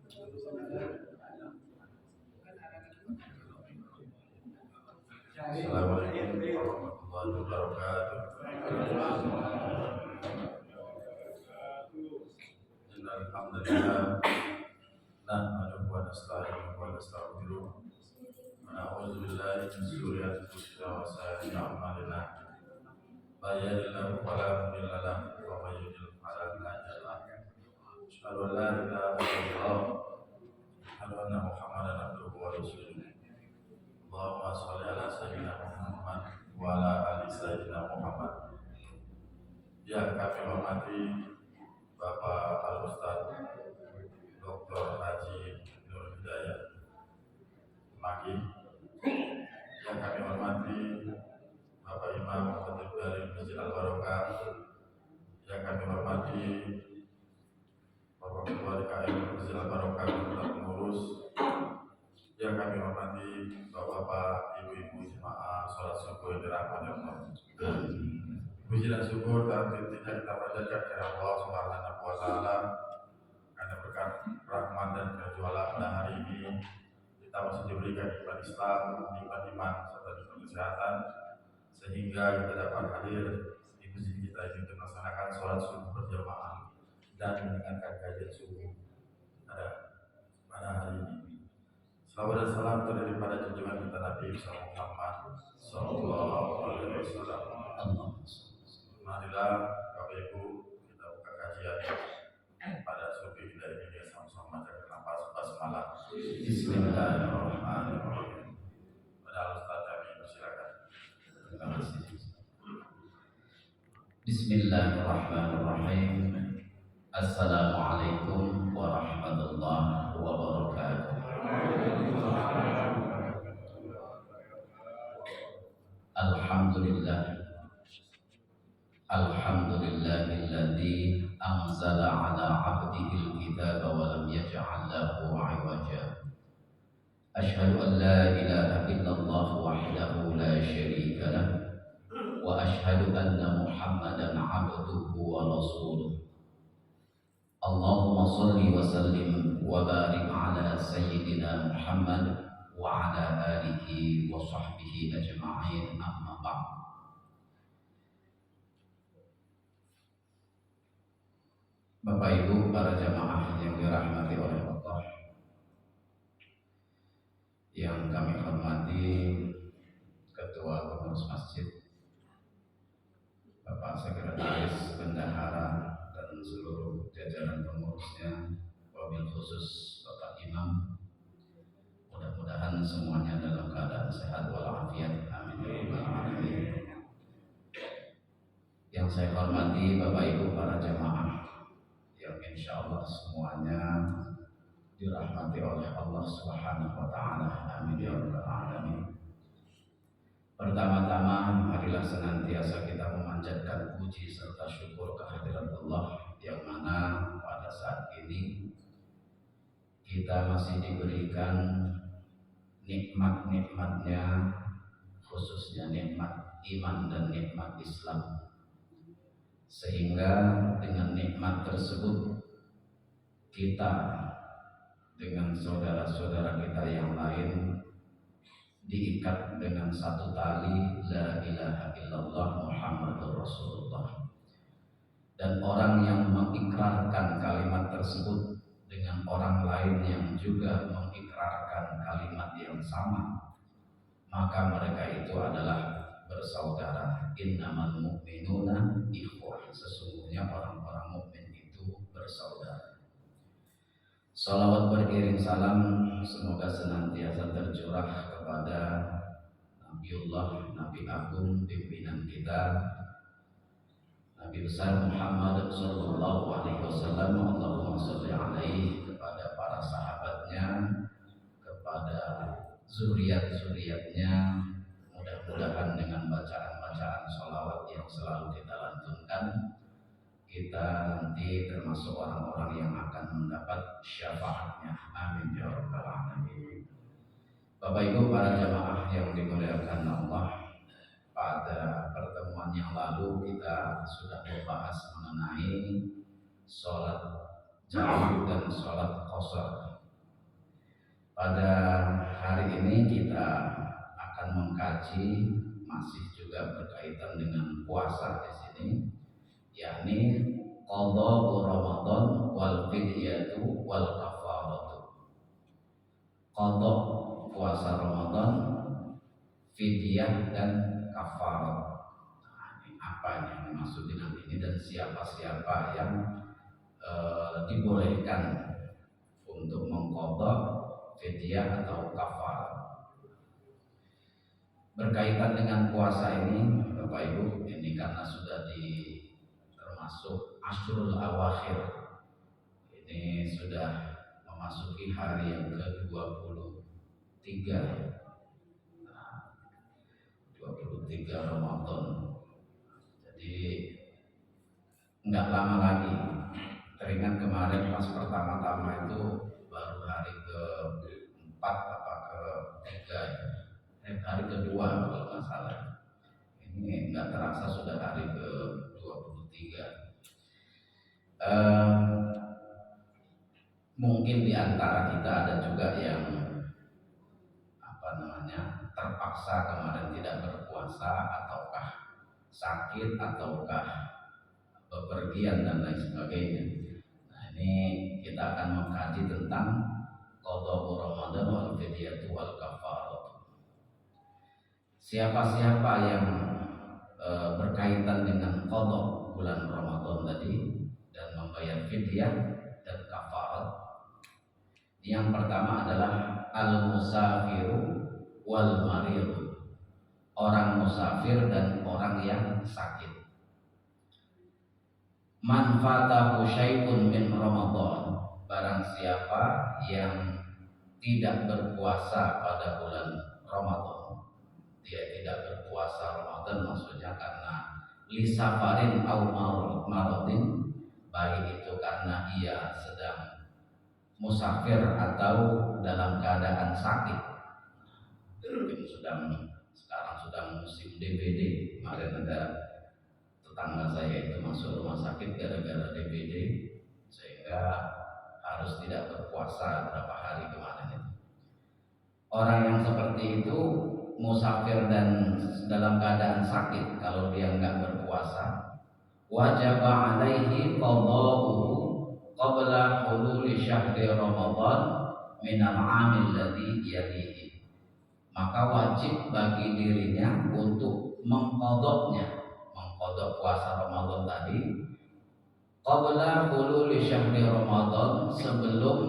Assalamualaikum warahmatullahi wabarakatuh. Innal hamdalillah nahmaduhu wa nasta'inuhu wa nastaghfiruh wa na'udzu billahi min shururi anfusina wa sayyi'ati a'malina. May yahdihillahu fala mudilla lahu wa may yudlil fala hadiya lahu. Asyhadu an la ilaha illallah wa asyhadu anna Muhammadan abduhu wa rasuluh. Allahumma shalli ala sayyidina Muhammad wa ala ali sayyidina Muhammad. Yang kami hormati Bapak Al-Ustaz Dr. Haji Nur Hidayat Maki. Yang kami hormati Bapak Imam Khatib dari Masjid Al-Barokah. Yang kami hormati Bapak Ketua DKM Masjid Al-Barokah beserta pengurus. Yang kami hormati Bapak-bapak, ibu-ibu jemaah sholat subuh yang dirahmati Allah. Puji dan syukur dan tidak kita panjatkan kepada Allah Subhanahu wa taala karena berkat rahmat dan kejualan pada hari ini kita masih diberikan nikmat Islam, nikmat iman serta nikmat kesehatan sehingga kita dapat hadir di masjid kita ini untuk melaksanakan sholat subuh berjamaah dan mendengarkan kajian subuh pada hari ini. Salawat dan salam terjadi pada junjungan kita Nabi Muhammad Sallallahu Alaihi Wasallam. Marilah Bapak Ibu kita buka kajian pada subuh kita ini dengan sama-sama baca basmalah. Bismillahirrahmanirrahim. Pada Ustaz kami persilakan. Terima kasih. Bismillahirrahmanirrahim. Assalamualaikum warahmatullahi wabarakatuh. Alhamdulillahilladzi anzala ala 'abdihil kitaba wa lam yaj'al lahu 'iwaja. Asyhadu an la ilaha illallah wahdahu la syarika lah wa asyhadu anna Muhammadan 'abduhu wa rasuluh. Allahumma shalli wa sallim wa barik ala sayyidina Muhammad wa ala alihi wa sahbihi ajma'in, amma ba'd. Bapak Ibu para jamaah yang dirahmati oleh Allah, yang kami hormati Ketua Pengurus Masjid, Bapak Sekretaris Bendahara dan seluruh jajaran pengurusnya, wabil khusus Bapak Imam. Mudah-mudahan semuanya dalam keadaan sehat walafiat. Amin ya rabbal alamin. Yang saya hormati Bapak Ibu para jamaah yang insyaallah semuanya dirahmati oleh Allah Subhanahu wa taala. Amin ya rabbal alamin. Pertama-tama marilah senantiasa kita memanjatkan puji serta syukur kehadirat Allah yang mana pada saat ini kita masih diberikan nikmat-nikmatnya, khususnya nikmat iman dan nikmat Islam, sehingga dengan nikmat tersebut kita dengan saudara-saudara kita yang lain diikat dengan satu tali la ilaha illallah Muhammadur Rasulullah. Dan orang yang mengikrarkan kalimat tersebut dengan orang lain yang juga mengikrarkan kalimat yang sama, maka mereka itu adalah bersaudara. Innamal mu'minuna ikhwah. Sesungguhnya orang-orang mukmin itu bersaudara. Salawat beriring salam semoga senantiasa tercurah kepada Nabiullah, Nabi Agung, pimpinan kita, Nabi besar Muhammad sallallahu alaihi wasallam. Allahumma shalli alaihi, kepada para sahabatnya, kepada zuriat-zuriatnya. Mudah-mudahan dengan bacaan-bacaan sholawat yang selalu kita lantunkan, kita nanti termasuk orang-orang yang akan mendapat syafaatnya. Amin ya rabbal alamin. Bapak Ibu para jamaah yang dimuliakan Allah, pada pertemuan yang lalu kita sudah membahas mengenai sholat jauh dan sholat qasar. Pada hari ini kita akan mengkaji masih juga berkaitan dengan puasa di sini, yakni qadha Ramadan wal fidyatu wal kafaratu. Qadha puasa Ramadan, fidyah dan kafarat. Apa yang dimaksud dengan ini dan siapa-siapa yang dibolehkan untuk mengqadha fidyah atau kafarat. Berkaitan dengan puasa ini, Bapak Ibu, ini karena sudah termasuk Asyrul Awakhir. Ini sudah memasuki hari yang ke-23. 23 Ramadan. Jadi enggak lama lagi. Teringat kemarin pas pertama-tama itu baru hari ke-4 apa ke-3 hari kedua kalau nggak salah. Ini nggak terasa sudah hari ke-23. Mungkin di antara kita ada juga yang terpaksa kemarin tidak berpuasa, ataukah sakit, ataukah bepergian dan lain sebagainya. Nah, ini kita akan mengkaji tentang qadha Ramadan wal fidyatu wal kafarat. Siapa-siapa yang berkaitan dengan qadha bulan Ramadan tadi dan membayar fidyah dan kafarat. Yang pertama adalah al-musafiru wal marid, orang musafir dan orang yang sakit. Man fatahu syai'un min Ramadan, barang siapa yang tidak berpuasa pada bulan Ramadan, dia tidak berpuasa Ramadan maksudnya karena lisafarin au maradin, baik itu karena ia sedang musafir atau dalam keadaan sakit. Sekarang sedang musim DBD. Kemarin ada tetangga saya itu masuk rumah sakit gara-gara DBD, sehingga harus tidak berpuasa beberapa hari kemarin itu. Orang yang seperti itu musafir dan dalam keadaan sakit, kalau dia nggak berpuasa, wajib alaihi qada'uhu qabla hululi syahri Ramadan min al-'amil ladzi yalihi. Maka wajib bagi dirinya untuk mengqadha puasa Ramadan tadi qabla hululi syahri Ramadan, sebelum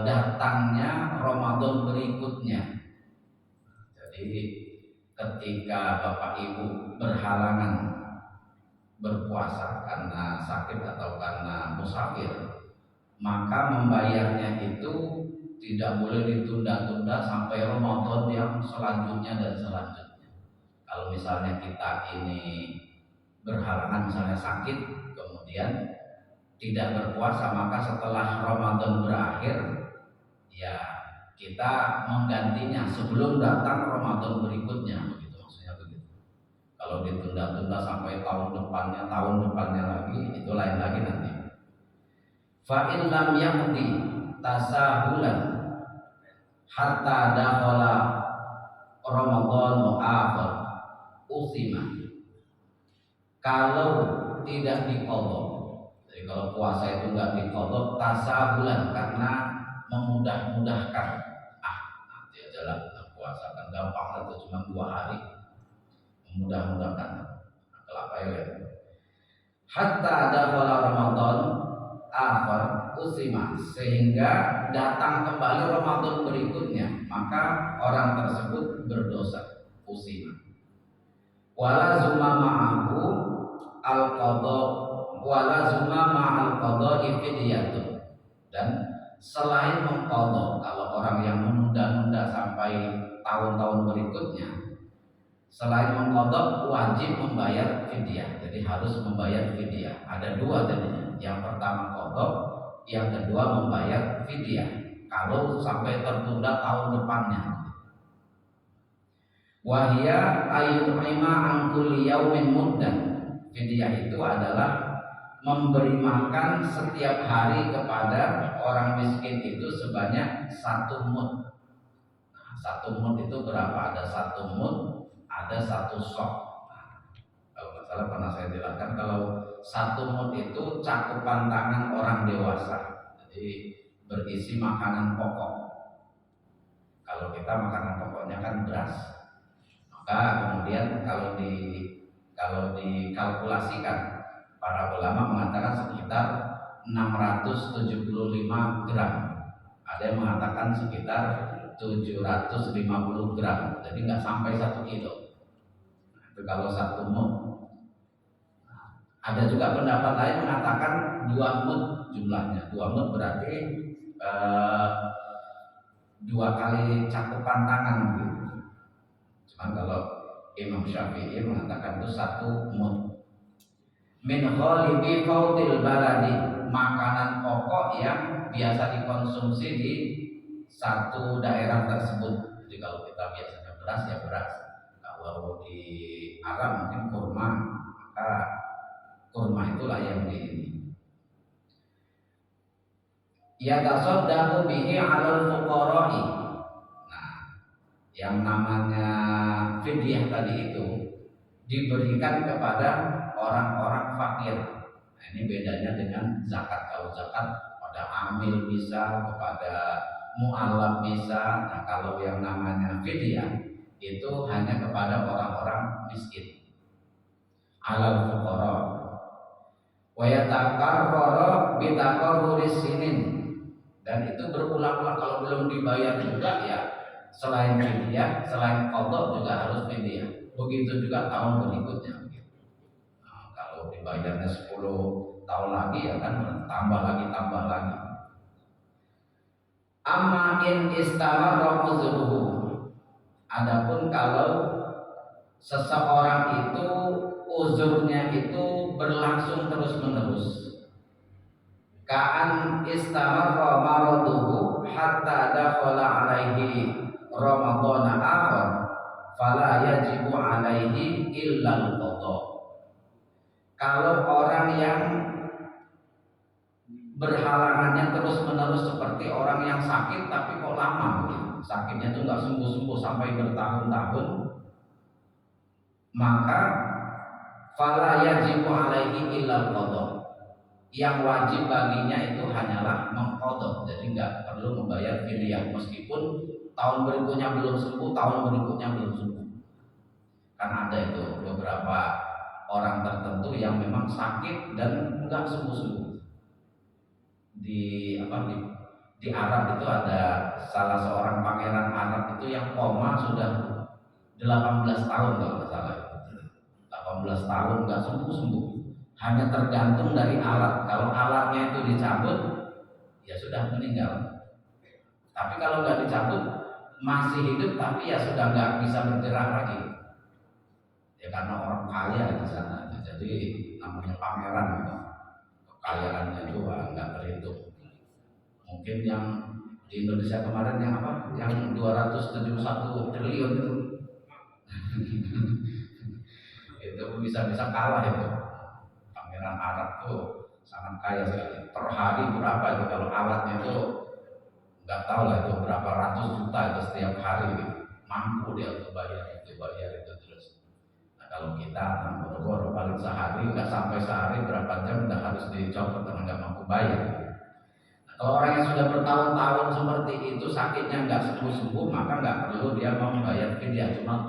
datangnya Ramadan berikutnya. Jadi ketika Bapak Ibu berhalangan berpuasa karena sakit atau karena musafir, maka membayarnya itu tidak boleh ditunda-tunda sampai Ramadan yang selanjutnya dan selanjutnya. Kalau misalnya kita ini berhalangan, misalnya sakit, kemudian tidak berpuasa, maka setelah Ramadan berakhir, ya kita menggantinya sebelum datang Ramadan berikutnya, begitu maksudnya begitu. Kalau ditunda-tunda sampai tahun depannya lagi, itu lain lagi nanti. Fa in lam yaqdi tasahulan hatta dakhala Ramadan mu'akhir usima. Kalau tidak diqadha, jadi kalau puasa itu enggak diqadha tasahulan karena memudah-mudahkan, nanti aja lah puasa kan gampang, itu cuma 2 hari, memudah-mudahkan, kelapa ya. Hatta dakhala Ramadan akhir usima, sehingga datang kembali Ramadan berikutnya, maka orang tersebut berdosa, usima. Wala zuma ma'ahu al-qadha, wala zuma ma'al qadha fidyatun. Dan selain mengqadha, kalau orang yang menunda-nunda sampai tahun-tahun berikutnya, selain mengqadha wajib membayar fidyah. Jadi harus membayar fidyah. Ada 2 tadinya. Yang pertama qadha, yang kedua membayar fidyah kalau sampai tertunda tahun depannya. Wahia ayut'ima an kulli yaumin muddan. Fidyah itu adalah memberi makan setiap hari kepada orang miskin itu sebanyak 1 mud. Nah, 1 mud itu berapa? Ada 1 mud, ada 1 sok. Nah, kalau nggak salah pernah saya jelaskan, kalau 1 mud itu cakupan tangan orang dewasa. Jadi berisi makanan pokok. Kalau kita makanan pokoknya kan beras. Maka kemudian kalau dikalkulasikan, para ulama mengatakan sekitar 675 gram. Ada yang mengatakan sekitar 750 gram. Jadi nggak sampai 1 kilo. Nah, itu kalau 1 mud. Ada juga pendapat lain mengatakan 2 mud jumlahnya. 2 mud berarti 2 kali cakupan tangan gitu. Cuman kalau Imam Syafi'i mengatakan itu 1 mud. Min ghalibi fautil baladi, makanan pokok yang biasa dikonsumsi di satu daerah tersebut. Jadi kalau kita biasanya beras ya beras. Kalau di Arab mungkin kurma, maka kurma itulah yang di ini. Ya tasaddaqu bihi 'alal fuqara'i. Nah, yang namanya fidyah tadi itu diberikan kepada orang-orang fakir. Nah, ini bedanya dengan zakat. Kalau zakat pada amil bisa, kepada mu'allaf bisa. Nah, kalau yang namanya fidyah itu hanya kepada orang-orang miskin. Alal fuqara. Wa yatakarrara bi taqarruris sinin. Dan itu berulang-ulang, kalau belum dibayar juga ya selain fidyah, selain qadha juga harus fidyah. Begitu juga tahun berikutnya. Dibayarnya 10 tahun lagi ya kan tambah lagi. Amma in istamarra uzruhu. Adapun kalau seseorang itu uzurnya itu berlangsung terus-menerus. Ka'an istamarra maraduhu hatta dakhala alaihi ramadhana akhar fala yajibu alaihi illa al-qadha. Kalau orang yang berhalangannya terus-menerus seperti orang yang sakit tapi kok lama gitu. Sakitnya itu nggak sembuh-sembuh sampai bertahun-tahun, maka fala yajibu alaihi illal qadha. Yang wajib baginya itu hanyalah mengqadha. Jadi nggak perlu membayar fidyah meskipun tahun berikutnya belum sembuh, tahun berikutnya belum sembuh. Karena ada itu beberapa orang tertentu yang memang sakit dan enggak sembuh-sembuh. Di Arab itu ada salah seorang pangeran Arab itu yang koma sudah 18 tahun kalau nggak salah. 18 tahun enggak sembuh-sembuh. Hanya tergantung dari alat. Kalau alatnya itu dicabut, ya sudah meninggal. Tapi kalau nggak dicabut, masih hidup tapi ya sudah nggak bisa bergerak lagi. Ya karena orang kaya di sana, jadi namanya pangeran itu, kekayaannya itu nggak terhitung. Mungkin yang di Indonesia kemarin yang apa? Yang 271 triliun itu, itu bisa kalah itu. Pangeran Arab tuh sangat kaya sekali. Per hari berapa itu kalau alatnya itu nggak tahu lah itu berapa ratus juta itu setiap hari gitu. Mampu dia untuk bayar itu terus. Kalau kita boro-boro paling sehari, nggak sampai sehari berapa jam udah harus dicopot karena nggak mampu bayar. Nah, kalau orang yang sudah bertahun-tahun seperti itu sakitnya nggak sembuh-sembuh, maka nggak perlu dia mau membayar fidyah, cuman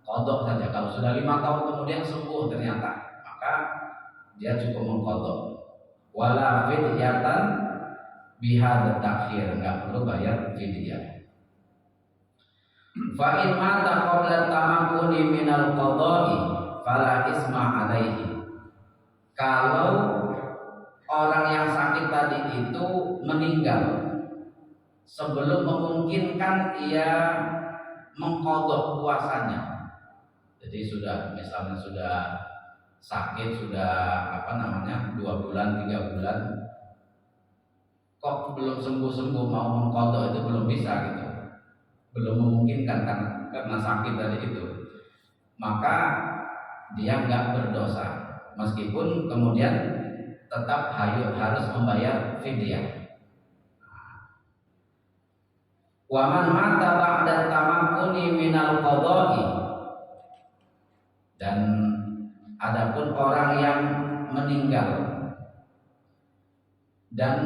kodok saja. Kalau sudah 5 tahun kemudian sembuh ternyata, maka dia cukup mengkodok. Wala fidyatan bihadz takhir, nggak perlu bayar fidyah. Fa in mata qabla tamakkuni minal qada'i fala isma alaihi. Kalau orang yang sakit tadi itu meninggal sebelum memungkinkan ia mengqadha puasanya. Jadi misalnya sudah sakit, sudah 2 bulan, 3 bulan, kok belum sembuh-sembuh mau mengqadha itu belum bisa gitu. Belum memungkinkan karena sakit tadi itu, maka dia nggak berdosa meskipun kemudian tetap harus membayar fidyah. Wa man mata ba'da tamakkuni minal qada'i, dan adapun orang yang meninggal dan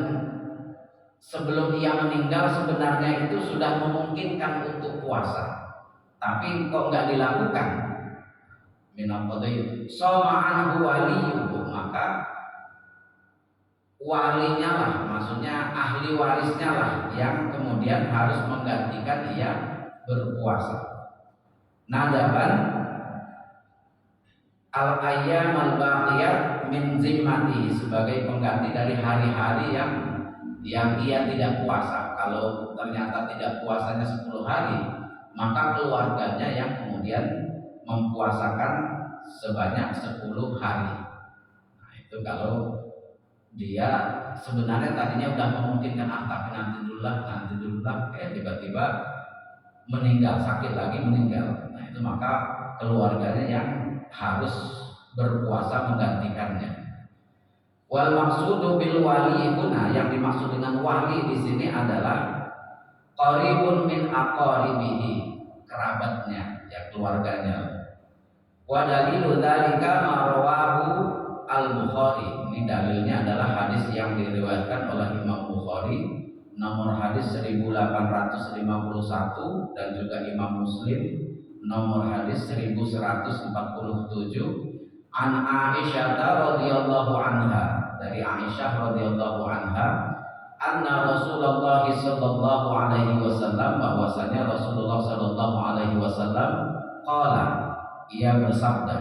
sebelum ia meninggal sebenarnya itu sudah memungkinkan untuk puasa, tapi kok nggak dilakukan, minal qada'i soma anhu waliyuhu, maka walinya lah, maksudnya ahli warisnya lah yang kemudian harus menggantikan ia berpuasa. Nadaban al-ayyam al-baqiyat min zimmati, sebagai pengganti dari hari-hari yang ia tidak puasa. Kalau ternyata tidak puasanya 10 hari, maka keluarganya yang kemudian mempuasakan sebanyak 10 hari. Nah, itu kalau dia sebenarnya tadinya udah memungkinkan, tapi nanti dulu lah, tiba-tiba meninggal, sakit lagi meninggal. Nah, itu maka keluarganya yang harus berpuasa menggantikannya. Wal maksudu bil wali huna, yang dimaksud dengan wali di sini adalah qaribun min aqaribihi, kerabatnya, ya keluarganya. Wa dalilu dzalika ma rawahu al-Bukhari. Ini dalilnya adalah hadis yang diriwayatkan oleh Imam Bukhari, nomor hadis 1851, dan juga Imam Muslim nomor hadis 1147, an Aisyah radhiyallahu anha, dari Aisyah radhiyallahu anha, anna Rasulullah sallallahu alaihi wasallam, bahwasanya Rasulullah sallallahu alaihi wasallam qala, ia bersabda,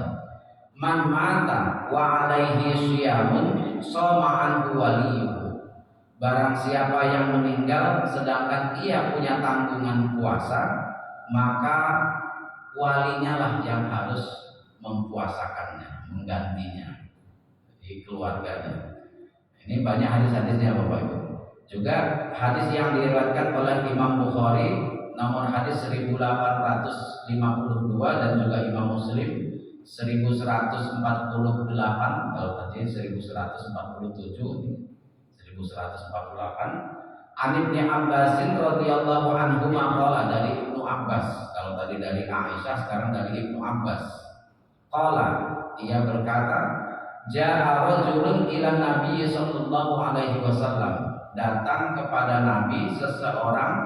man mata wa alaihi syiyamun shoma anhu waliyuhu, barang siapa yang meninggal sedangkan ia punya tanggungan puasa, maka walinya lah yang harus mempuasakannya, menggantinya, jadi keluarganya. Ini banyak hadis-hadisnya Bapak Ibu. Juga hadis yang diriwayatkan oleh Imam Bukhari nomor hadis 1852, dan juga Imam Muslim 1148, kalau tadi 1147, ini 1148. An Ibnu Abbas radhiyallahu anhu maqala, dari Ibnu Abbas. Kalau tadi dari Aisyah, sekarang dari Ibnu Abbas. Qala, ia berkata, jaa rajulun ila Nabi sallallahu alaihi wasallam, datang kepada Nabi seseorang.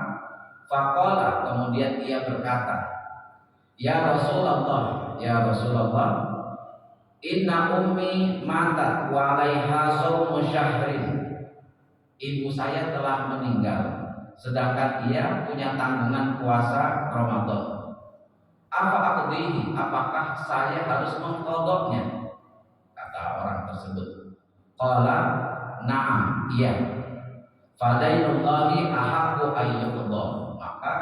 Faqala, kemudian ia berkata, ya Rasulullah, ya Rasulullah, inna ummi matat wa alaiha shaumu syahrin, ibu saya telah meninggal sedangkan ia punya tanggungan puasa Ramadan. Apa aqdihi, apakah saya harus mengqadanya? Kata orang tersebut. Qala na'am, iya. Fadainullahi ahaqqu ayyuqda, maka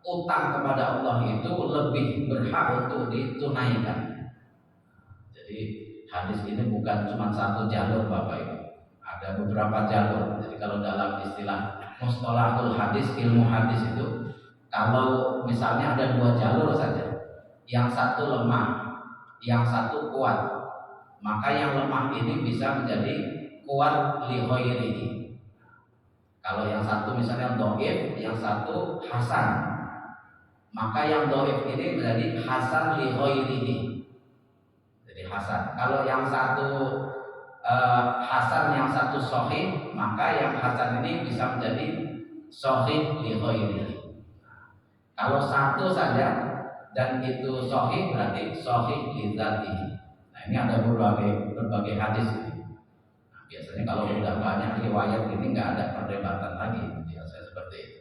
utang kepada Allah itu lebih berhak untuk ditunaikan. Jadi hadis ini bukan cuma satu jalur Bapak Ibu, ada beberapa jalur. Jadi kalau dalam istilah mustalahul hadis, ilmu hadis itu, kalau misalnya ada 2 jalur saja, yang satu lemah, yang satu kuat, maka yang lemah ini bisa menjadi kuat li ghairihi. Kalau yang satu misalnya dhaif, yang satu hasan, maka yang dhaif ini menjadi hasan li ghairihi, jadi hasan. Kalau yang satu hasan, yang satu sahih, maka yang hasan ini bisa menjadi sahih li ghairihi. Kalau satu saja dan itu sahih, berarti sahih li dzatihi. Nah, ini ada berbagai hadis ini. Nah, biasanya kalau sudah banyak riwayat ini nggak ada perdebatan lagi, biasanya seperti itu.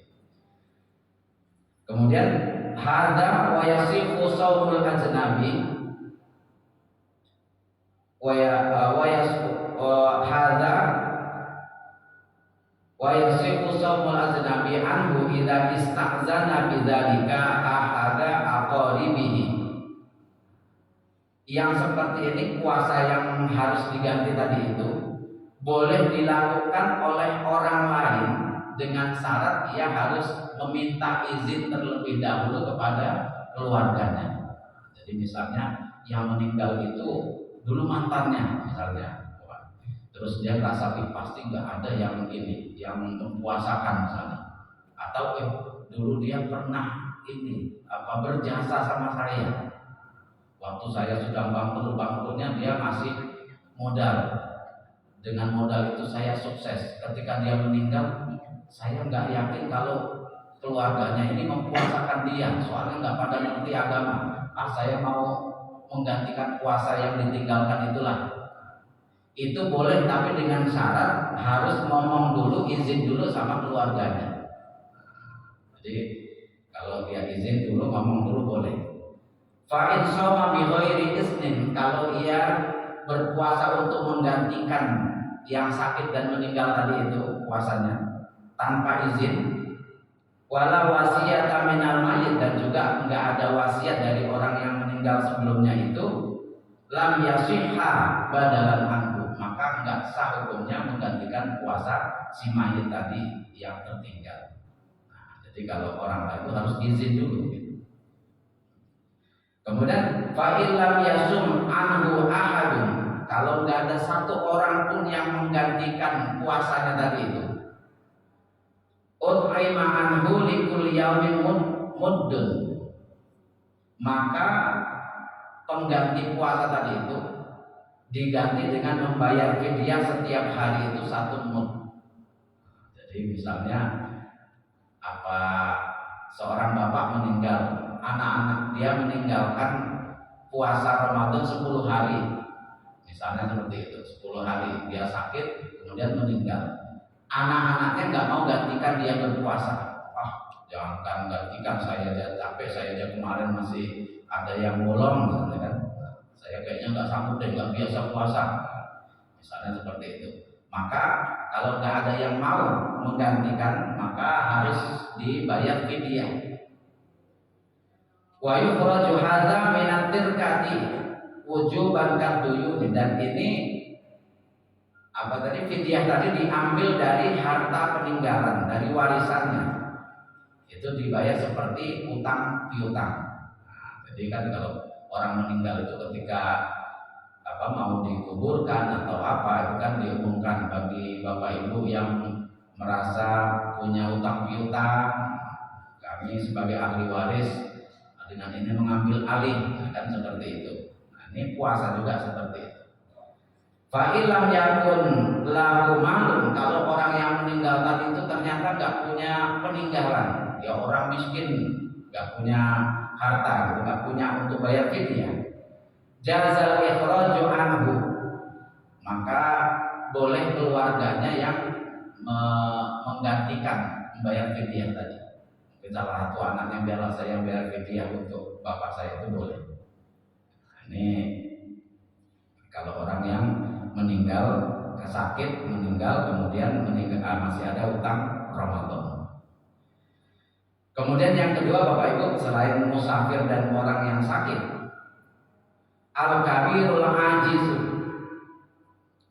Kemudian hadza wa yasifu shaumul ajnabi wa yasifu shaumul ajnabi anhu idza ista'zana bidzalika ahada aqaribihi. Yang seperti ini, puasa yang harus diganti tadi itu boleh dilakukan oleh orang lain dengan syarat ia harus meminta izin terlebih dahulu kepada keluarganya. Jadi misalnya yang meninggal itu dulu mantannya, misalnya terus dia merasa pasti nggak ada yang ini, yang mempuasakan misalnya, atau dulu dia pernah ini berjasa sama saya, waktu saya sudah bangkrut-bangkrutnya dia masih modal, dengan modal itu saya sukses. Ketika dia meninggal, saya nggak yakin kalau keluarganya ini mempuasakan dia, soalnya nggak pada ngerti agama. Saya mau menggantikan puasa yang ditinggalkan itulah. Itu boleh, tapi dengan syarat harus ngomong dulu, izin dulu sama keluarganya. Jadi kalau dia izin dulu, ngomong dulu boleh. Fa in shoma bi ghairi iznin, kalau ia berpuasa untuk menggantikan yang sakit dan meninggal tadi itu puasanya tanpa izin, wala wasiyata minal mayyit, dan juga enggak ada wasiat dari orang yang meninggal sebelumnya itu, lam yasihha badalan anhu, maka enggak sah hukumnya menggantikan puasa si mayit tadi yang tertinggal. Nah, jadi kalau orang lain itu harus izin dulu. Kemudian fa illam yasum anhu ahadun, kalau enggak ada satu orang pun yang menggantikan puasanya tadi itu, ut'ima anhu likul yaumin muddun, maka pengganti puasa tadi itu diganti dengan membayar fidyah setiap hari itu 1 mud. Jadi misalnya seorang bapak meninggal, anak-anak dia meninggalkan puasa Ramadan 10 hari, misalnya seperti itu, 10 hari dia sakit kemudian meninggal, anak-anaknya nggak mau gantikan dia berpuasa. Jangan gantikan, saya aja capek, saya aja kemarin masih ada yang bolong misalnya kan, saya kayaknya nggak sanggup deh, nggak biasa puasa, misalnya seperti itu. Maka kalau nggak ada yang mau menggantikan, maka harus dibayar fidyah. Wa yukhraju hadza min at-tirkati wujuban kaduyun, dan ini fidyah tadi diambil dari harta peninggalan, dari warisannya, itu dibayar seperti utang piutang. Nah, jadi kan kalau orang meninggal itu ketika mau dikuburkan atau itu kan diumumkan bagi bapak ibu yang merasa punya utang piutang, kami sebagai ahli waris dengan ini mengambil alih, kan seperti itu. Nah, ini puasa juga seperti itu. Fa illam yakun lahu malun, kalau orang yang meninggal tadi itu ternyata nggak punya peninggalan, ya orang miskin, nggak punya harta gitu, nggak punya untuk bayar fidyah, jazal ikhraju anhu, maka boleh keluarganya yang menggantikan membayar fidyah tadi. Mungkin salah satu anaknya biarlah saya yang bayar fidyah untuk bapak saya, itu boleh. Nah, ini kalau orang yang meninggal, kesakit, meninggal, kemudian masih ada utang Ramadan. Kemudian yang kedua Bapak Ibu, selain musafir dan orang yang sakit, al-kabirul ajiz,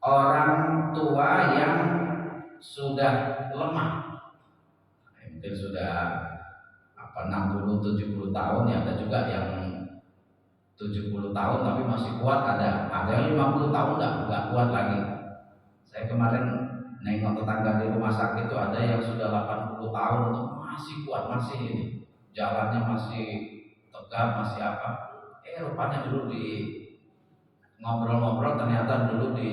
orang tua yang sudah lemah, mungkin sudah 60-70 tahun, ya ada juga yang 70 tahun tapi masih kuat, ada yang 50 tahun nggak kuat lagi. Saya kemarin nengok tetangga di rumah sakit itu ada yang sudah 80 tahun masih kuat, masih ini, jalannya masih tegap, masih rupanya dulu di ngobrol-ngobrol ternyata dulu di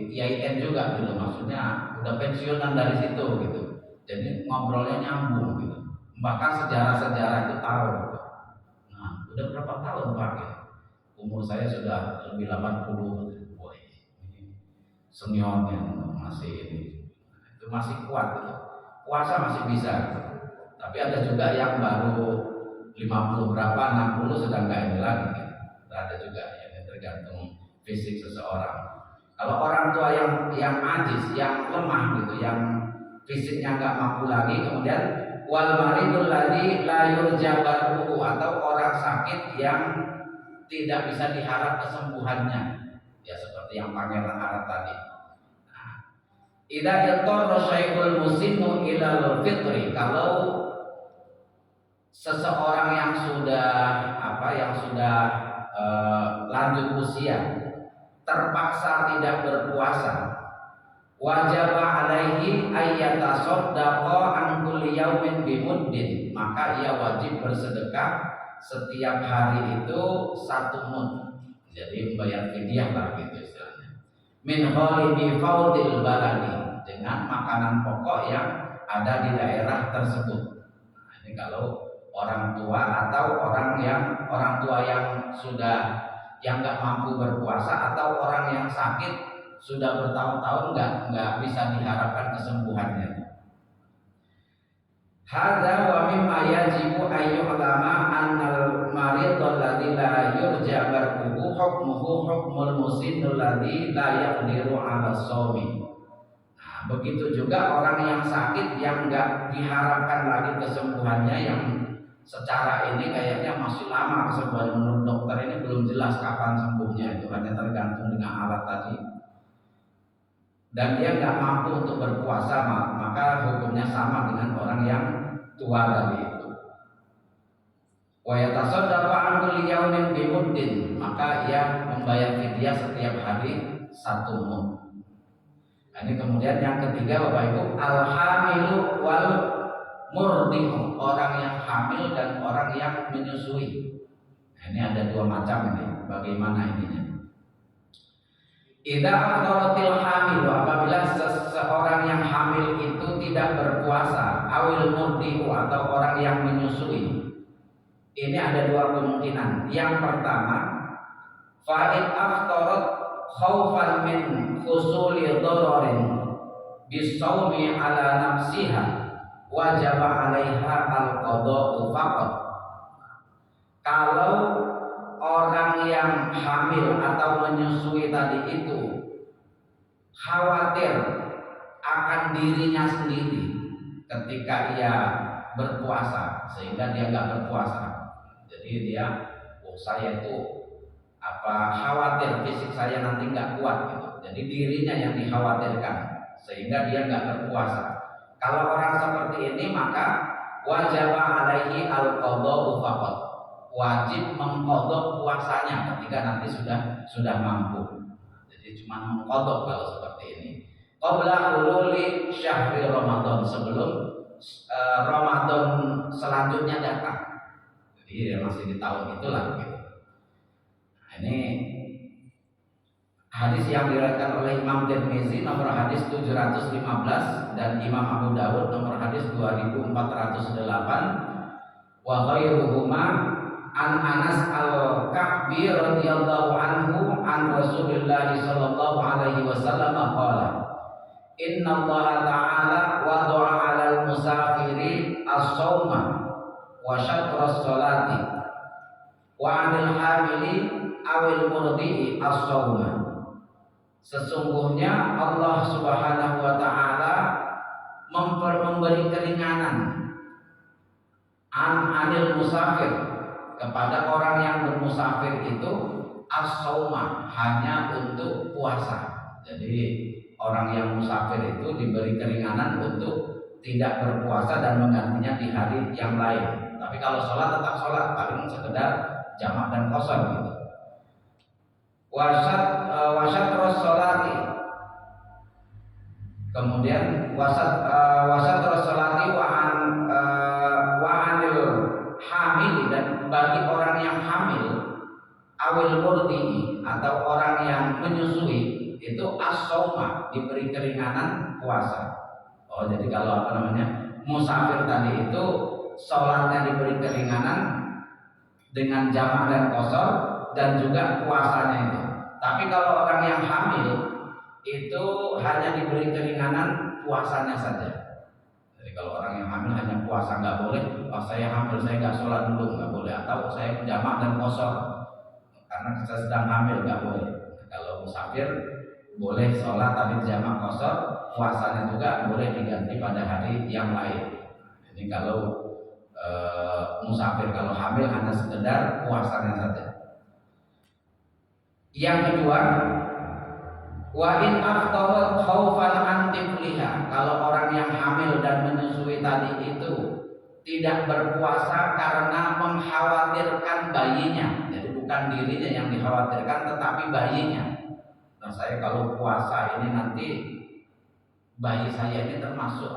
IAIN juga gitu, maksudnya udah pensiunan dari situ gitu, jadi ngobrolnya nyambung gitu, bahkan sejarah-sejarah itu tahu gitu. Nah, udah berapa tahun Pak? Umur saya sudah lebih 80, boy, ini seniornya masih ini, itu masih kuat gitu. Puasa masih bisa gitu. Tapi ada juga yang baru 50 berapa, 60 sudah nggak ini lagi gitu. Ada juga yang tergantung fisik seseorang. Kalau orang tua yang ajis, yang lemah gitu, yang fisiknya nggak mampu lagi, kemudian wal maridul ladzi la yurja barruhu, atau orang sakit yang tidak bisa diharap kesembuhannya, ya seperti yang pangeran Arab tadi. Nah, idza yattara syaikhul musinnu ilal fitri, kalau seseorang yang sudah lanjut usia terpaksa tidak berpuasa, wajib alaihi ayyatasaddaqa an kulli yaumin bimuddin, maka ia wajib bersedekah setiap hari itu 1 mud. Jadi membayar fidyah lah gitu istilahnya. Min ghalibi faudil baladi, dengan makanan pokok yang ada di daerah tersebut. Nah, ini kalau orang tua atau orang tua yang sudah yang nggak mampu berpuasa atau orang yang sakit sudah bertahun-tahun nggak bisa diharapkan kesembuhannya. Hadza wa mimma yajibu ayyu'lama annal marid alladzi la yurja barquhu hukmuhu hukmul musin alladzi la yaqdiru 'ala shaumi. Nah, begitu juga orang yang sakit yang enggak diharapkan lagi kesembuhannya, yang secara ini kayaknya masih lama kesembuhan, menurut dokter ini belum jelas kapan sembuhnya, itu hanya tergantung dengan alat tadi. Dan dia enggak mampu untuk berpuasa, maka hukumnya sama dengan orang yang tua tadi itu. Wa yatasaddaqu an kulli yaumin bimuddin, maka ia membayar fidyah setiap hari 1 mud. Ini kemudian yang ketiga Bapak Ibu, al-hamilu wal murdi'u, orang yang hamil dan orang yang menyusui. Nah, ini ada 2 macam ini. Bagaimana ininya? Idza afdaratil hamilu, apabila seseorang yang hamil itu tidak berpuasa, awil murdi'u atau orang yang menyusui. Ini ada 2 kemungkinan. Yang pertama, fa'id afdarat khaufan min husuli dhararin bisawmi ala nafsiha wajib 'alaiha al-qada'u faqat. Kalau orang yang hamil atau menyusui tadi itu khawatir akan dirinya sendiri ketika ia berpuasa sehingga dia nggak berpuasa, jadi dia saya itu khawatir fisik saya nanti nggak kuat gitu. Jadi dirinya yang dikhawatirkan sehingga dia nggak berpuasa. Kalau orang seperti ini maka wajib alaihi al-qada'u faqat, wajib mengqadha puasanya ketika nanti sudah mampu. Jadi cuma mengqadha kalau seperti ini. Qabla hululi syahri Ramadan, sebelum Ramadan selanjutnya datang. Jadi masih di tahun itulah gitu. Ini hadis yang diriwayatkan oleh Imam Tirmizi nomor hadis 715 dan Imam Abu Dawud nomor hadis 2408 wa ghairuhuma an Anas al-Ka'bi radhiyallahu anhu an Rasulillah sallallahu alaihi wasallam qala inna Allah ta'ala wada'a 'alal musafiri as-shauma wa syatra as-salati wa 'anil hamili awil murdi'i as-shauma. Sesungguhnya Allah Subhanahu wa taala memberi keringanan anil musafir, kepada orang yang bermusafir itu as-shauma, hanya untuk puasa. Jadi orang yang musafir itu diberi keringanan untuk tidak berpuasa dan menggantinya di hari yang lain. Tapi kalau sholat tetap sholat, paling sekedar jamak dan qashar gitu. Wasat sholati, kemudian wasat sholati wa anil hamil, dan bagi orang yang hamil awil murdi atau orang yang menyusui itu as-shauma, diberi keringanan puasa. Oh, jadi kalau musafir tadi itu sholatnya diberi keringanan dengan jamak dan qashar dan juga puasanya itu. Tapi kalau orang yang hamil itu hanya diberi keringanan puasanya saja. Jadi kalau orang yang hamil hanya puasa, nggak boleh, saya hamil saya nggak sholat dulu, nggak boleh, atau saya jamak dan qashar karena saya sedang hamil, nggak boleh. Kalau musafir boleh sholat tapi jamak qashar, puasanya juga boleh diganti pada hari yang lain. Ini kalau musafir, kalau hamil hanya sekedar puasanya saja. Yang kedua, wa in aftarat khaufan an tifliha, kalau orang yang hamil dan menyusui tadi itu tidak berpuasa karena mengkhawatirkan bayinya. Jadi bukan dirinya yang dikhawatirkan tetapi bayinya. Nah, saya kalau puasa ini nanti bayi saya ini termasuk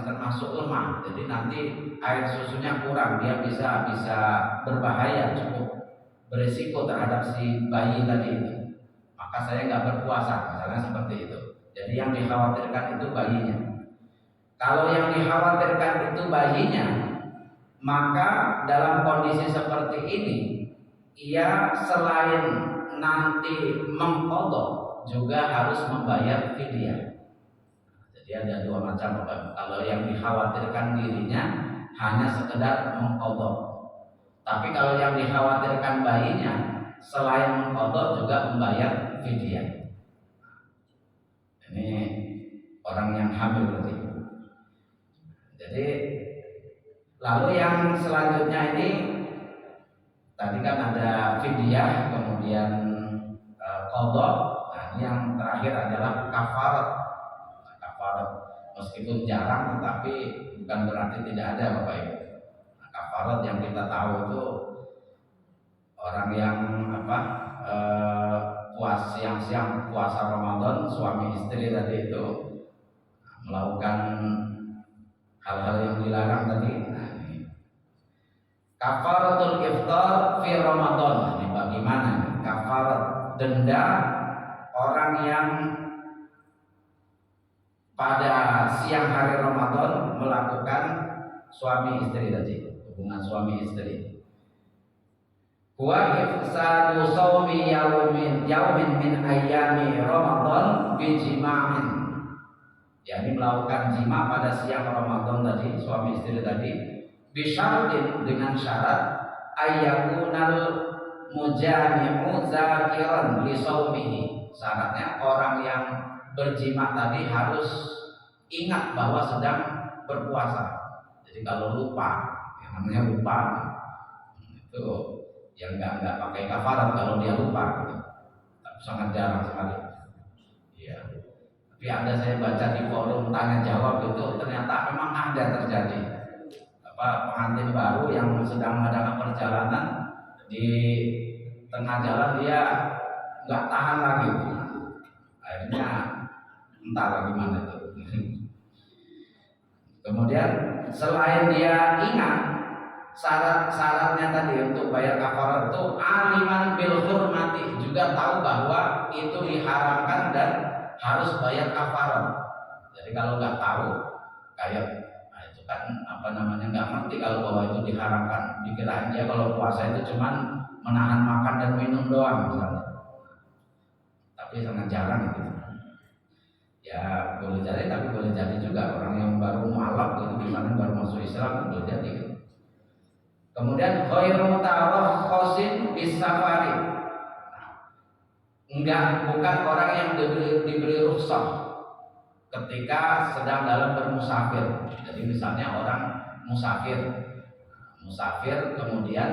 termasuk lemah, jadi nanti air susunya kurang, dia bisa berbahaya, cukup berisiko terhadap si bayi tadi itu, maka saya nggak berpuasa, misalnya seperti itu. Jadi yang dikhawatirkan itu bayinya. Kalau yang dikhawatirkan itu bayinya, maka dalam kondisi seperti ini ia selain nanti mengqadha juga harus membayar fidyah. Jadi ada dua macam. Kalau yang dikhawatirkan dirinya hanya sekedar mengqadha, tapi kalau yang dikhawatirkan bayinya selain mengqadha juga membayar fidyah. Ini orang yang hamil berarti. Jadi lalu yang selanjutnya ini tadi kan ada fidyah, kemudian qadha. Nah, ini yang terakhir adalah kafarat. Kafarat meskipun jarang tetapi bukan berarti tidak ada Bapak Ibu. Nah, kafarat yang kita tahu itu orang yang siang-siang puasa Ramadan, suami istri tadi itu melakukan hal-hal yang dilarang tadi. Nah, ini kafaratul iftar fi Ramadan. Ini bagaimana? Kafarat denda orang yang pada siang hari Ramadan melakukan suami istri tadi, hubungan suami istri. Wa ifsadu shaumi yaumin min ayyami Ramadan bi jima'in. yakni melakukan jima pada siang Ramadan tadi, suami istri tadi, bisyaratin dengan syarat ayyakunal mujami'u zakiran li shaumihi. Syaratnya orang yang berjima tadi harus ingat bahwa sedang berpuasa. Jadi kalau lupa, yang namanya lupa itu yang nggak pakai kafarat kalau dia lupa, gitu. Tapi sangat jarang sekali. Iya. Tapi ada saya baca di forum tanya jawab itu ternyata memang ada terjadi. Pengantin baru yang sedang mengadakan perjalanan di tengah jalan dia nggak tahan lagi, akhirnya entah bagaimana itu. Kemudian selain dia ingat syarat-syaratnya tadi untuk bayar kafarat itu, aliman bil hurmati, juga tahu bahwa itu diharamkan dan harus bayar kafarat. Jadi kalau nggak tahu, kayak itu kan nggak ngerti kalau bahwa itu diharamkan, dikirain dia kalau puasa itu cuman menahan makan dan minum doang misalnya. Tapi sangat jarang gitu. Ya boleh jadi, tapi boleh jadi juga orang yang baru mualaf gitu, misalnya baru masuk Islam, boleh jadi gitu. Kemudian khairu mutarakhisin bisafari, bukan orang yang diberi rukhsah ketika sedang dalam bermusafir. Jadi misalnya orang musafir kemudian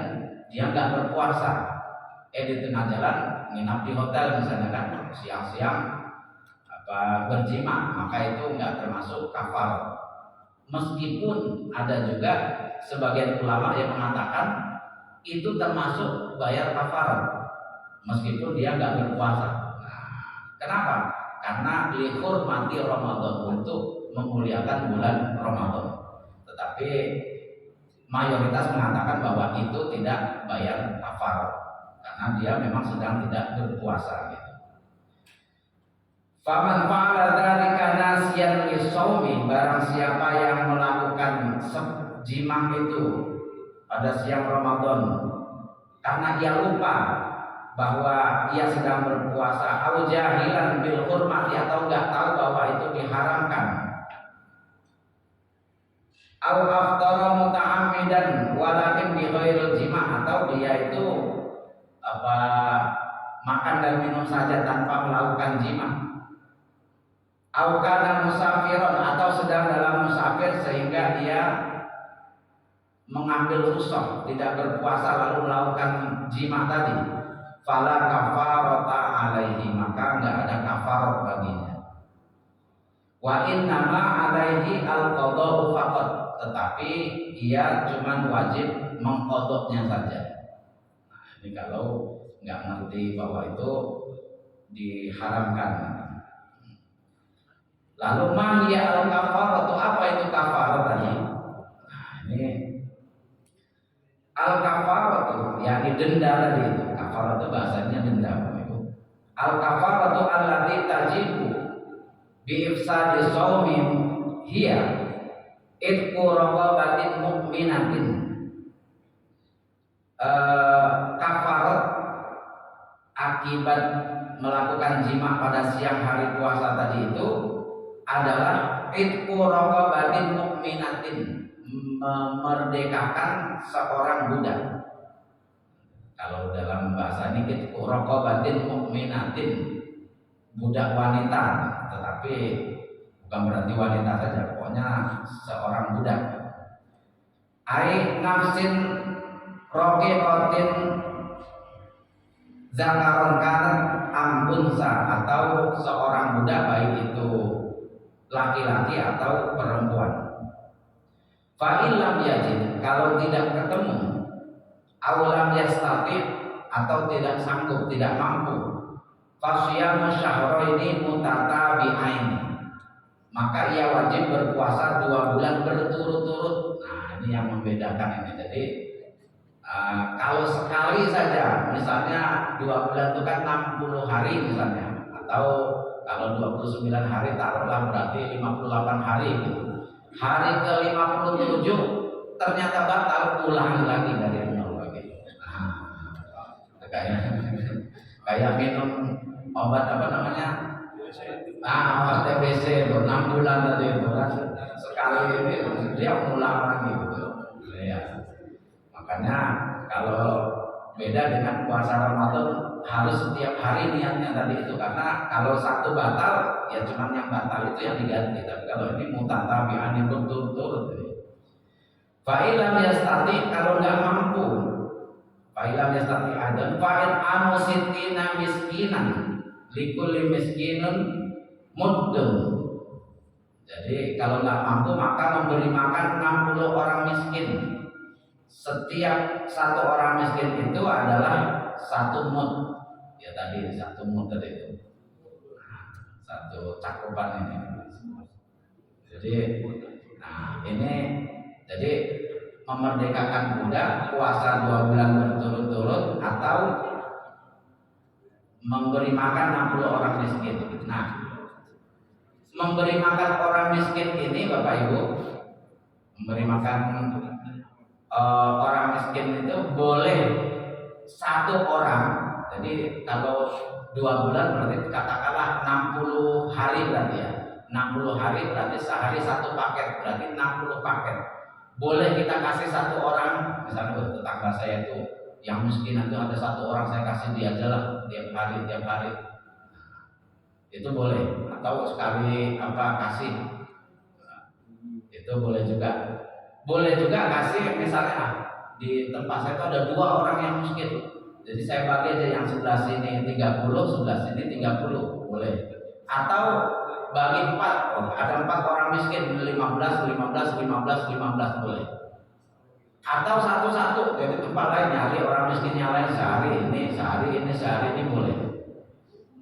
dia nggak berpuasa, di tengah jalan nginap di hotel misalnya kan, siang-siang berjima, maka itu nggak termasuk kafarat. Meskipun ada juga sebagian ulama yang mengatakan itu termasuk bayar kafarat meskipun dia nggak berpuasa. Nah, kenapa? Karena dihormati Ramadan, untuk memuliakan bulan Ramadan. Tetapi mayoritas mengatakan bahwa itu tidak bayar kafarat karena dia memang sedang tidak berpuasa gitu. Faman fa'ala dzalika nasiyan lishaumi, barang siapa yang melakukan jima itu pada siang Ramadan karena ia lupa bahwa ia sedang berpuasa, au jahilan bil hurmati, atau enggak tahu bahwa itu diharamkan, au aftara muta'ammidan walakin bi ghairil jima', atau dia itu makan dan minum saja tanpa melakukan jima', au kana musafiron, atau sedang dalam musafir sehingga dia mengambil rukhsah tidak berpuasa lalu melakukan jima tadi, fala kafarata alaihi, maka enggak ada kafarat baginya. Wa innama alaihi al-qada'u faqat, tetapi ia cuma wajib mengqadanya saja. Nah, ini kalau enggak ngerti bahwa itu diharamkan. Lalu mahya al-kafarah itu apa itu kafarah tadi? Nah, ini al-kafarah itu yakni denda tadi itu. Kafarah itu bahasanya denda itu. Al-kafarah itu allati tajibu bi ifsadi shaumin hiya itqu raqabatin mu'minatin. Kafarat akibat melakukan jima pada siang hari puasa tadi itu adalah itqu raqabatin mu'minatin, memerdekakan seorang budak. Kalau dalam bahasa ini itqu raqabatin mu'minatin, budak wanita, tetapi bukan berarti wanita saja, pokoknya seorang budak. Ai nafsin roqiqatin zakaron kana ambunsa, atau seorang budak baik itu laki-laki atau perempuan. Fa illam yajid, kalau tidak ketemu, aulam yastati, atau tidak sanggup, tidak mampu, fasyamu syahraini mutatabi'ain, maka ia wajib berpuasa 2 bulan berturut-turut. Nah, ini yang membedakan ini. Jadi kalau sekali saja, misalnya 2 bulan itu kan 60 hari misalnya, atau kalau 29 hari taruhlah berarti 58 hari gitu. Hari ke 57 ternyata batal, ulangi lagi dari nol lagi. Nah, kayak minum obat apa namanya? Obat TBC 6 bulan tadi itu kan, sekali ini dia ulang lagi gitu. Ya. Makanya kalau beda dengan puasa Ramadan harus setiap hari niatnya tadi itu, karena kalau satu batal ya cuman yang batal itu yang diganti. Tapi kalau ini mutatabi'an berturut-turut. Fa'ilam yastati, kalau nggak mampu, fa'ilam yastati adan fa'in anusitina miskinan likulli miskinun muddun. Jadi kalau nggak mampu maka memberi makan 60 orang miskin. Setiap satu orang miskin itu adalah 1 mud. Ya tadi 1 mud tadi itu. Satu cakupan ini. Jadi ini jadi memerdekakan budak, puasa 2 bulan berturut-turut, atau memberi makan 60 orang miskin. Nah, memberi makan orang miskin ini Bapak Ibu, memberi makan orang miskin itu boleh 1 orang. Jadi kalau 2 bulan berarti katakanlah 60 hari berarti ya. 60 hari berarti sehari 1 paket, berarti 60 paket. Boleh kita kasih 1 orang, misalnya tetangga saya itu yang miskin itu ada 1 orang, saya kasih dia aja lah tiap hari. Itu boleh, atau sekali kasih. Itu boleh juga. Boleh juga kasih misalnya di tempat saya itu ada 2 orang yang miskin. Jadi saya bagi aja yang sebelah sini 30, sebelah sini 30, boleh. Atau bagi 4, ada 4 orang miskin 15 boleh. Atau satu-satu, jadi tempat lain nyari orang miskin yang lain sehari ini boleh.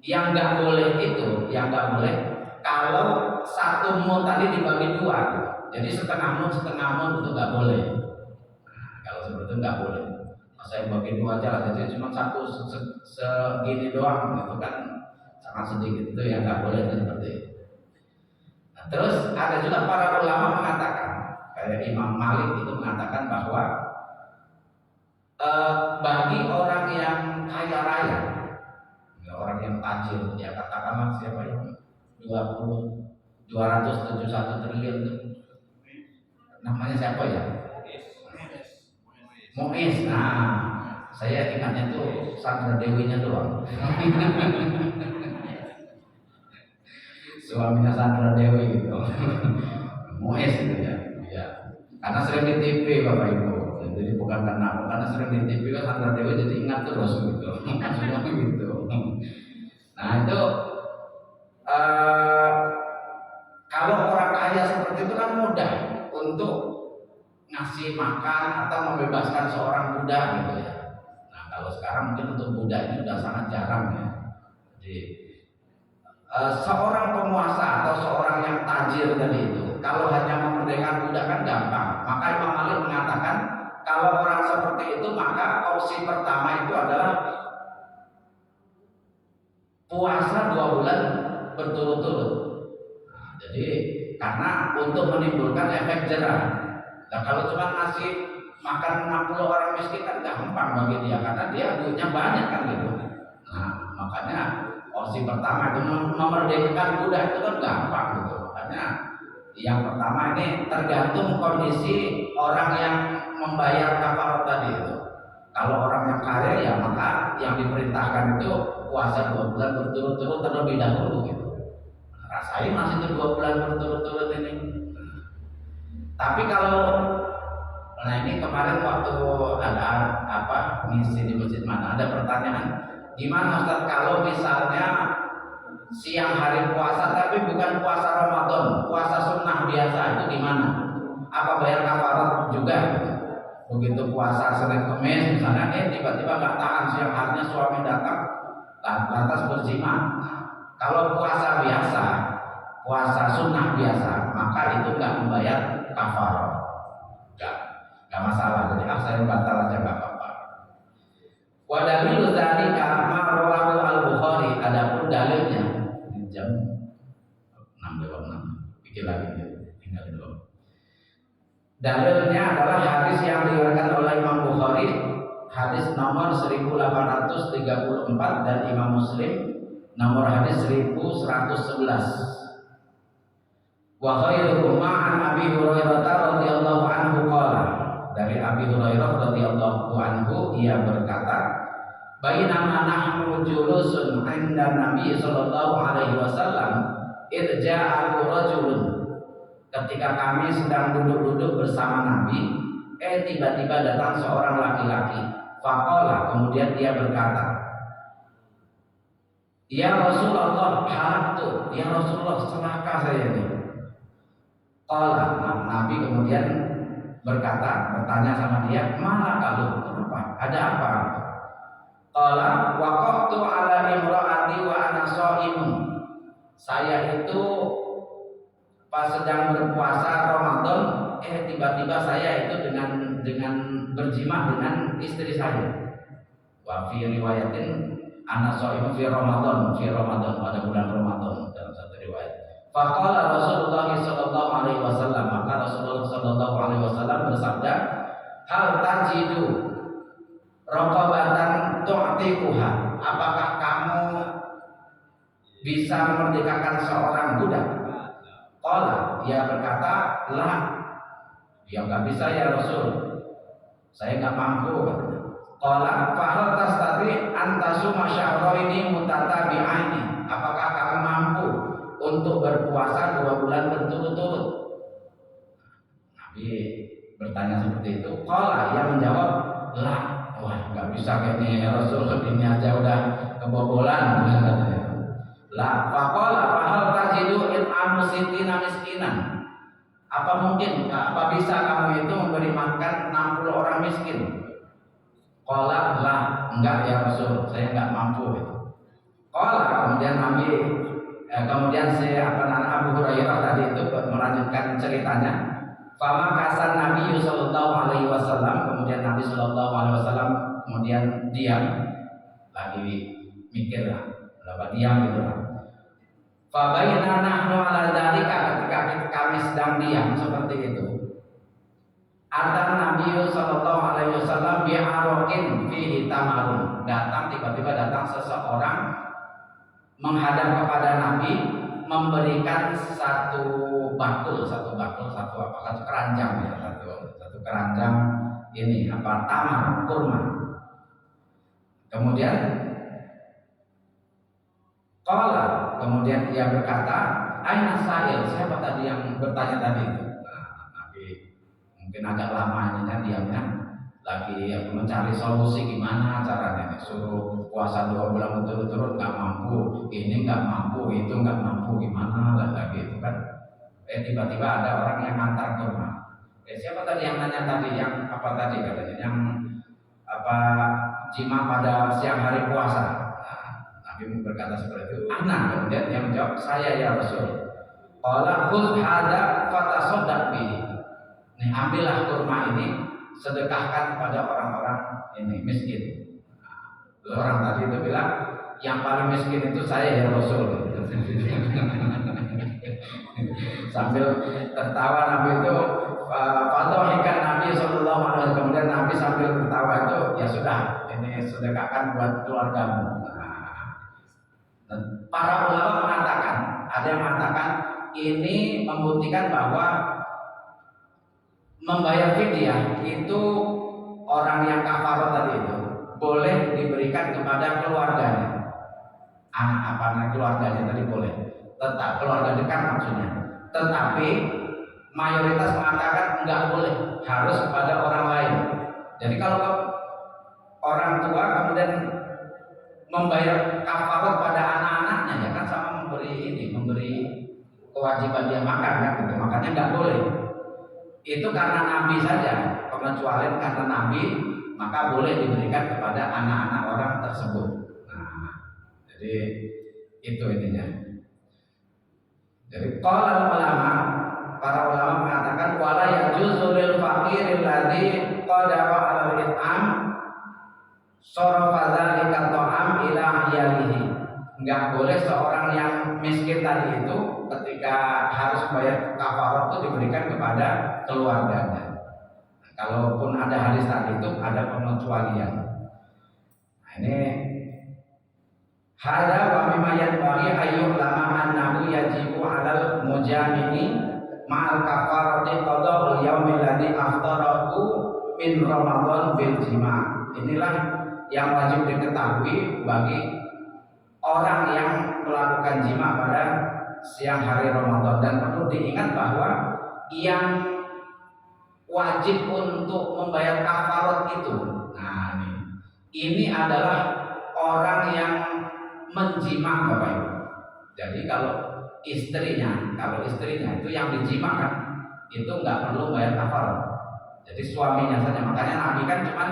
Yang nggak boleh itu, yang nggak boleh kalau 1 mud tadi dibagi 2, jadi setengah mud itu nggak boleh. Nah, kalau seperti itu nggak boleh. Saya bagi 2 aja lah, jadi cuma 1 segini doang, itu kan sangat sedikit, itu yang nggak boleh seperti itu. Nah, terus ada juga para ulama mengatakan, kayak Imam Malik itu mengatakan bahwa bagi orang yang kaya raya, orang yang tajir, ya katakanlah siapa yang 271 triliun itu namanya siapa ya? Muiz. Nah, saya ingatnya tuh Sandra Dewinya doang. Suaminya Sandra Dewi gitu. Muiz itu ya. Karena sering di TV Bapak Ibu. Jadi bukan karena sering di TV kan Sandra Dewi jadi ingat terus gitu. Maksudnya gitu. Nah, itu kalau orang kaya seperti itu kan mudah untuk ngasih makan atau membebaskan seorang budak gitu ya. Nah, kalau sekarang mungkin untuk budak ini sudah sangat jarang ya. Jadi seorang penguasa atau seorang yang tajir tadi itu, kalau hanya memerdekakan budak kan gampang. Maka Imam Malik mengatakan kalau orang seperti itu maka opsi pertama itu adalah puasa 2 bulan berturut-turut. Nah, jadi karena untuk menimbulkan efek jerah. Nah, kalau cuma ngasih makan 60 orang miskin kan gampang bagi dia karena dia duitnya banyak kan gitu. Nah, makanya opsi pertama itu memerdekakan budak itu kan gampang gitu. Makanya yang pertama ini tergantung kondisi orang yang membayar kafarat tadi itu. Kalau orang yang kaya ya maka yang diperintahkan itu puasa 2 bulan berturut-turut terlebih dahulu gitu. Rasain masih itu 2 bulan berturut-turut ini. Tapi kalau ini kemarin waktu ada misi di masjid mana ada pertanyaan, gimana Ustaz kalau misalnya siang hari puasa tapi bukan puasa Ramadan, puasa sunnah biasa itu gimana? Apa bayar kafarat juga? Begitu puasa Senin Kamis misalnya, tiba-tiba nggak tahan siang harinya suami datang lantas berzina. Kalau puasa biasa, puasa sunnah biasa, maka itu nggak membayar kafarat, nggak masalah. Jadi saya batal aja nggak apa-apa. Wa dalilu dzalika ma rawahu al-Bukhari. Adapun dalilnya jam 6:06. Pikir lagi tinggal dulu. Dalilnya adalah hadis yang diriwayatkan oleh Imam Bukhari, hadis nomor 1834 dan Imam Muslim nomor hadis 1111. Wa khairuhuma an Abi Hurairah radhiyallahu anhu qala. Dari Abi Hurairah radhiyallahu anhu ia berkata, bainama nahnu julusun 'inda Nabi sallallahu alaihi wasallam id ja'ahu rajulun. Ketika kami sedang duduk-duduk bersama Nabi, tiba-tiba datang seorang laki-laki. Faqala, kemudian dia berkata, ya Rasulullah, halaktu, ya Rasulullah, celaka saya ini. Qala, Nabi kemudian bertanya sama dia, mana kalau kenapa? Ada apa? Qala, waqaftu ala imraati wa ana shaimun. Saya itu pas sedang berpuasa Ramadan, tiba-tiba saya itu dengan berjima dengan istri saya. Wa fi riwayatin ana shaimun fi Ramadan pada bulan Ramadan dalam satu riwayat. Faqala Rasulullah sallallahu alaihi wasallam, maka Rasulullah sallallahu alaihi wasallam bersabda, hal tajidu raqabatan tu'tiquha. Apakah kamu bisa memerdekakan seorang budak? Qala, dia berkata, la, dia nggak bisa ya Rasul, saya nggak mampu. Qala, fahal tastati antasuma syahraini mutatabi'aini. Apakah kamu mampu untuk berpuasa 2 bulan berturut-turut? Nabi bertanya seperti itu. Qala, ia menjawab, la, wah nggak bisa kayaknya ya Rasul, ini aja udah kebobolan. La, faqala fahal tajidu it'amu sittina miskinan. Apa mungkin, apa bisa kamu itu memberi makan 60 orang miskin? Qala, la, enggak ya Rasul, saya enggak mampu itu. Qala, kemudian Nabi kemudian Abu Hurairah tadi itu melanjutkan ceritanya. Fama kasan Nabi sallallahu alaihi wasallam, kemudian Nabi sallallahu alaihi wasallam kemudian diam, lagi mikir lah, berapa diam gitu lah. Fa baina nahnu ala dzalika, ketika kami sedang diam seperti itu, atan Nabi sallallahu alaihi wasallam bi'arokin fihi tamarun. Tiba-tiba datang seseorang menghadap kepada Nabi, memberikan satu keranjang ya, satu keranjang ini tamar kurma. Kemudian ia berkata, aina sa'il, siapa tadi yang bertanya tadi itu? Nabi mungkin agak lama ininya diamnya, lagi mencari solusi gimana caranya. Suruh puasa 2 bulan berturut-turut nggak mampu, ini nggak mampu, itu nggak mampu, gimana lagi itu kan. Tiba-tiba ada orang yang ngantar kurma. Siapa tadi yang nanya tadi? Yang apa tadi katanya? Yang jima pada siang hari puasa. Nabi berkata seperti itu. Ana, kemudian yang menjawab, saya ya Rasul. Qala khudh hadza fatasaddaq bihi. Nih, ambillah kurma ini, sedekahkan kepada orang-orang ini miskin. Orang tadi itu bilang, yang paling miskin itu saya ya Rasul. Sambil tertawa Nabi itu, fadhahikan Nabi sallallahu alaihi wasallam. Kemudian Nabi sambil tertawa itu, ya sudah, ini sedekahkan buat keluargamu. Nah, para ulama mengatakan, ada yang mengatakan ini membuktikan bahwa membayar fidyah itu orang yang kafarat tadi itu boleh diberikan kepada keluarganya, anak keluarganya tadi boleh, tetap keluarga dekat maksudnya. Tetapi mayoritas mengatakan enggak boleh, harus kepada orang lain. Jadi kalau orang tua kemudian membayar kafarat pada anak-anaknya, ya kan sama memberi kewajiban dia makan kan gitu. Makanya enggak boleh. Itu karena Nabi saja, pengecualian karena Nabi, maka boleh diberikan kepada anak-anak orang tersebut. Nah, jadi itu intinya. Jadi qala ulama, para ulama mengatakan wala yajuzu lil faqiril ladzi qadara 'alal it'am sarafa dzalika ta'am ila iyalihi. Enggak boleh seorang yang miskin tadi itu ketika harus bayar kafarat itu diberikan kepada keluarganya. Nah, kalaupun ada hadis tadi itu ada pengecualian. Nah, ini hada wa mimma yanbaghi ayyul lama annahu yajibu 'alal mujamini ma'al kafarati qada'ul yaumil ladzi aftarahu min Ramadan bil jima'. Inilah yang wajib diketahui bagi orang yang melakukan jima pada siang hari Ramadan, dan perlu diingat bahwa yang wajib untuk membayar kafarat itu, nah ini adalah orang yang menjima, Bapak Ibu. Jadi kalau istrinya itu yang dijima kan, itu nggak perlu bayar kafarat. Jadi suaminya saja. Makanya Nabi kan cuma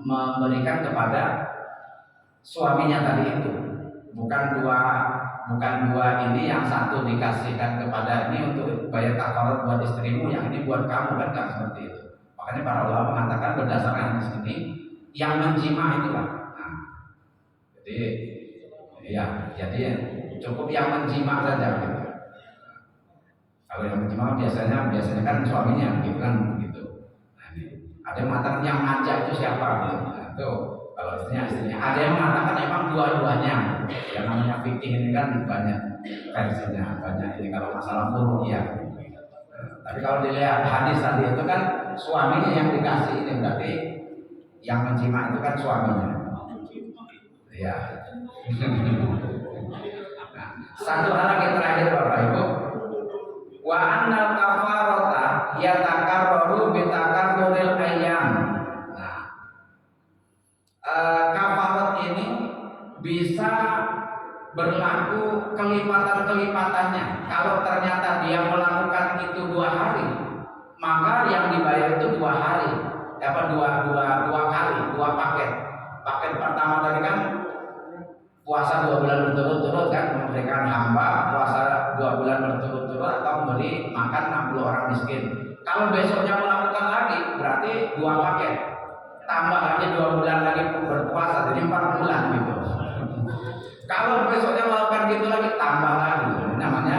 memberikan kepada suaminya tadi itu, bukan dua ini, yang satu dikasihkan kepada ini untuk bayar kafarat buat istrimu, yang ini buat kamu, kan nggak seperti itu. Makanya para ulama mengatakan berdasarkan hadis ini yang menjima itulah. Nah, jadi cukup yang menjima saja gitu. Kalau yang menjima biasanya kan suaminya gitu kan begitu. Nah, ini ada yang mengatakan yang ngajak itu siapa gitu. Nah, itu kalau istrinya. Ada yang mengatakan emang dua-duanya. Yang namanya fikih ini kan banyak versinya, banyak ini kalau masalah buruk ya. Tapi kalau dilihat hadis tadi itu kan suaminya yang dikasih, ini berarti yang menjima itu kan suaminya. Ya. Nah, satu hal lagi terakhir Bapak Ibu. Wa annal kafarata yatakarraru bi takarruril ayyam. Nah, kafarat ini bisa berlaku kelipatan-kelipatannya. Kalau ternyata dia melakukan itu 2 hari, maka yang dibayar itu 2 hari. Dua kali, 2 paket. Paket pertama tadi kan puasa 2 bulan berturut-turut kan, memerdekakan hamba, puasa 2 bulan berturut-turut, atau memberi makan 60 orang miskin. Kalau besoknya melakukan lagi, berarti 2 paket. Tambah lagi 2 bulan lagi berpuasa, jadi 4 bulan gitu. Kalau besoknya melakukan gitu lagi, tambah lagi. Ini namanya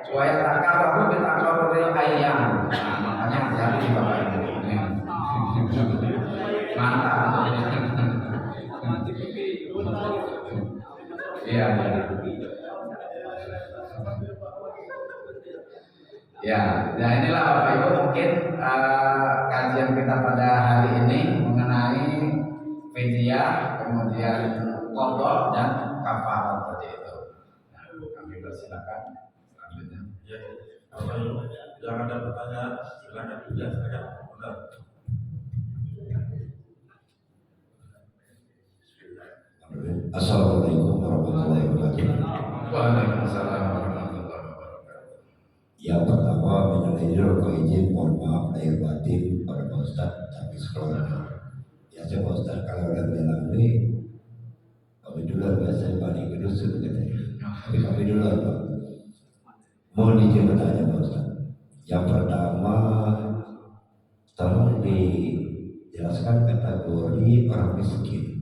supaya takarrubu bi takarruril ayyam. Nah, makanya hati-hati Bapak Ibu. Mantap. Iya. Ya, nah inilah Bapak Ibu mungkin kajian kita pada hari ini mengenai fidyah, kemudian qadha dan kafarat seperti itu. Nah, kami persilakan selanjutnya. Ya, Bapak Ibu, yang ada pertanyaan silakan dijelaskan. Benar. Assalamualaikum warahmatullahi wabarakatuh. Waalaikumsalam warahmatullahi wabarakatuh. Yang pertama, minal izin mohon maaf lahir batin pada Pak Ustadz tapi sekolahnya. Ya Pak Ustadz, kalau orang bilang ini kami dulu biasanya pada dusun katanya. Tapi kami dulu Pak. Mohon izin bertanya Pak Ustaz. Yang pertama, tolong dijelaskan kategori orang miskin.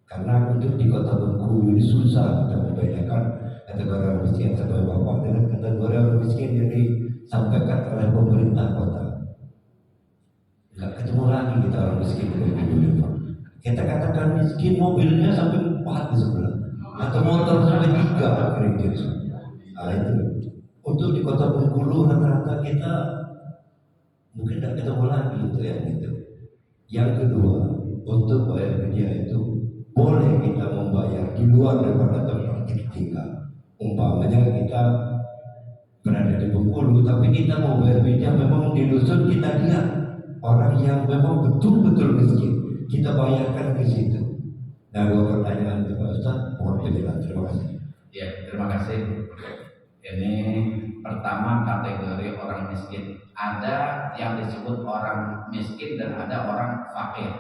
Karena untuk di Kota Bengkulu ini susah kita membedakan kategori orang miskin sampai bapak dengan kategori orang miskin yang disampaikan oleh pemerintah kota. Nggak ketemu lagi kita orang miskin di Bengkulu Pak. Kita katakan miskin mobilnya sampai 4 di sebelah atau motor sampai 3 kredit. Nah itu untuk di Kota Bengkulu rata-rata kita mungkin tidak ketemu lagi itu yang itu. Yang kedua, untuk bayar media itu boleh kita membayar di luar daripada tempat kita tinggal. Umpamanya kita berada di Bengkulu, tapi kita mau bayar media memang di dusun kita lihat orang yang memang betul-betul miskin, kita bayarkan ke situ. Nah, 2 pertanyaan itu Pak Ustaz, mohon penjelasan. Terima kasih. Ya, terima kasih. Ini pertama kategori orang miskin. Ada yang disebut orang miskin dan ada orang fakir.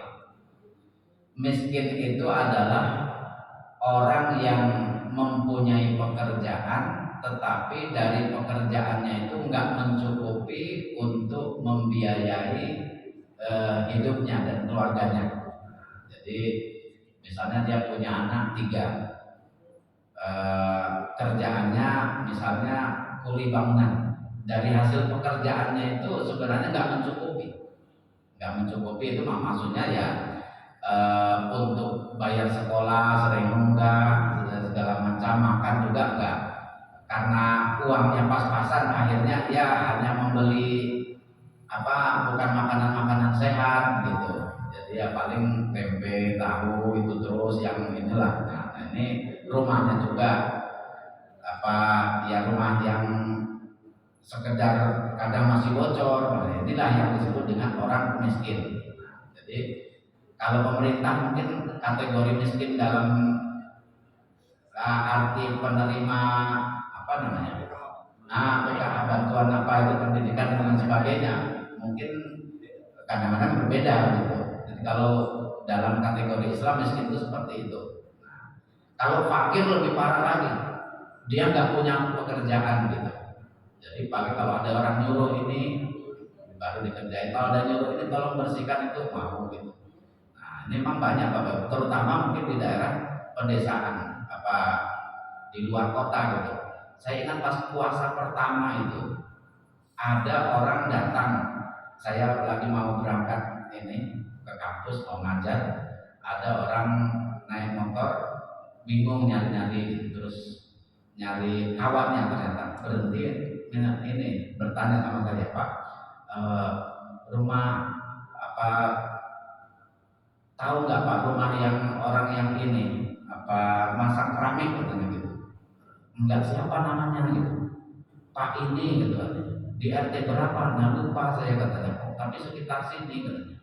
Miskin itu adalah orang yang mempunyai pekerjaan, tetapi dari pekerjaannya itu nggak mencukupi untuk membiayai hidupnya dan keluarganya. Jadi misalnya dia punya anak 3. Kerjaannya misalnya kuli bangunan, dari hasil pekerjaannya itu sebenarnya nggak mencukupi itu maksudnya ya untuk bayar sekolah sering enggak, segala macam, makan juga enggak, karena uangnya pas-pasan akhirnya dia hanya membeli bukan makanan-makanan sehat gitu. Jadi ya paling tempe, tahu itu terus yang inilah. Nah, ini rumahnya juga rumah yang sekedar kadang masih bocor. Nah, inilah yang disebut dengan orang miskin. Jadi kalau pemerintah mungkin kategori miskin dalam arti penerima PKH bantuan itu pendidikan dan sebagainya, mungkin kadang-kadang berbeda gitu. Jadi kalau dalam kategori Islam miskin itu seperti itu. Kalau fakir lebih parah lagi, dia nggak punya pekerjaan gitu. Jadi paling kalau ada orang nyuruh ini baru dikerjain, kalau ada nyuruh ini tolong bersihkan itu mau gitu. Nah ini memang banyak Bapak, terutama mungkin di daerah pedesaan di luar kota gitu. Saya ingat pas puasa pertama itu ada orang datang, saya lagi mau berangkat ini ke kampus mau ngajar, ada orang naik motor bingung nyari-nyari, terus nyari kawannya, ternyata berhenti ini bertanya sama saya, Pak, rumah tahu nggak Pak rumah yang orang yang ini masak keramik katanya gitu. Enggak, siapa namanya gitu, Pak ini gitu katanya, di RT berapa, nah lupa saya katanya, tapi sekitar sini katanya.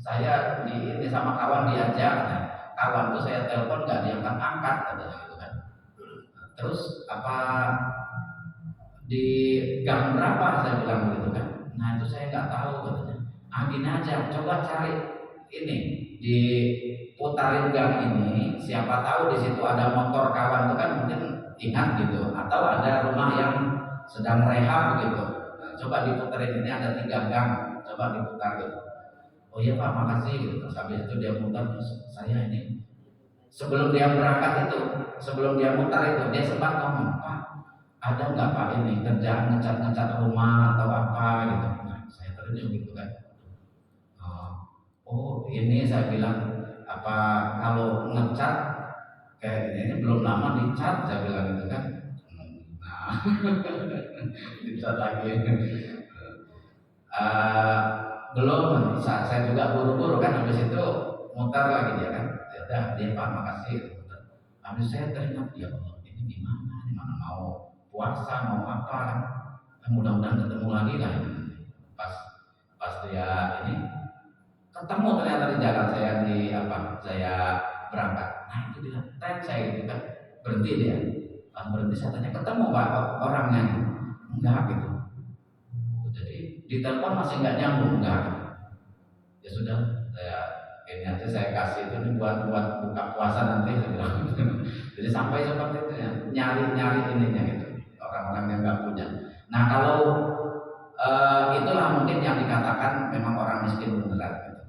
Saya ini sama kawan diajak, kawan tuh saya telepon nggak diangkat-angkat katanya gitu kan. Terus di gang berapa saya bilang gitu kan. Nah itu saya nggak tahu katanya. Gini aja, coba cari ini di putarin gang ini, siapa tahu di situ ada motor kawan tuh kan mungkin ingat gitu, atau ada rumah yang sedang rehab gitu. Nah, coba diputerin, ini ada 3 gang, coba diputar gitu. Oh iya Pak, makasih gitu. Terus habis itu dia mutar, terus saya ini sebelum dia berangkat itu, sebelum dia mutar itu, dia sempat ngomong, Pak, ada nggak Pak ini kerjaan ngecat rumah atau apa gitu. Nah, saya terus gitu kan. Oh ini saya bilang kalau ngecat kayak ini belum lama dicat, saya bilang gitu kan. Nah dicat lagi. Belum, saya juga buru-buru kan, habis itu mutar lagi dia kan. Ya udah dia Pak makasih. Habis saya teringat, ya Allah ini gimana mau puasa mau apa kan, mudah-mudahan ketemu lagi lah. Pas dia ini ketemu ternyata di jalan saya berangkat. Nah itu dia tag saya gitu kan, berhenti dia. Pas berhenti saya tanya, ketemu Pak orangnya? Enggak gitu. Jadi di telepon masih nggak nyambung, enggak. Ya sudah, saya ini aja saya kasih itu nih buat buka puasa nanti saya bilang. Jadi sampai seperti itu ya, nyari ininya gitu, orang-orang yang nggak punya. Nah kalau itulah mungkin yang dikatakan memang orang miskin beneran gitu.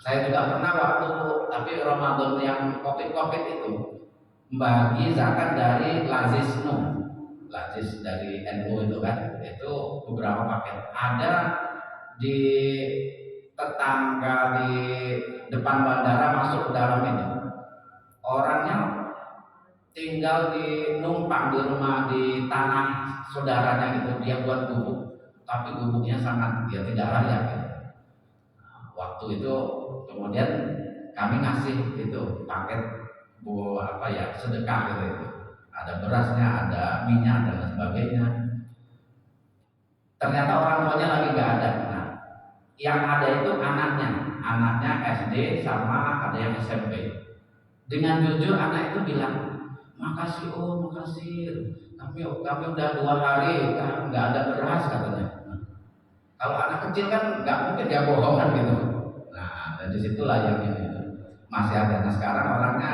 Saya juga pernah waktu tapi Ramadan yang COVID itu membagi zakat dari lazis dari NU itu kan, itu beberapa paket. Ada di tetangga di depan bandara masuk ke dalam itu, orangnya tinggal di numpang di rumah di tanah saudaranya gitu, dia buat gubuk, tapi gubuknya sangat dia tidak layak gitu. Waktu itu kemudian kami ngasih itu paket sedekah gitu itu. Ada berasnya, ada minyak dan sebagainya. Ternyata orang tuanya lagi nggak ada. Nah, yang ada itu anaknya SD sama ada yang SMP. Dengan jujur anak itu bilang, makasih kami udah 2 hari nggak ada beras katanya. Kalau anak kecil kan nggak mungkin dia bohong kan gitu. Nah, dan disitulah yang ini masih ada. Nah sekarang orangnya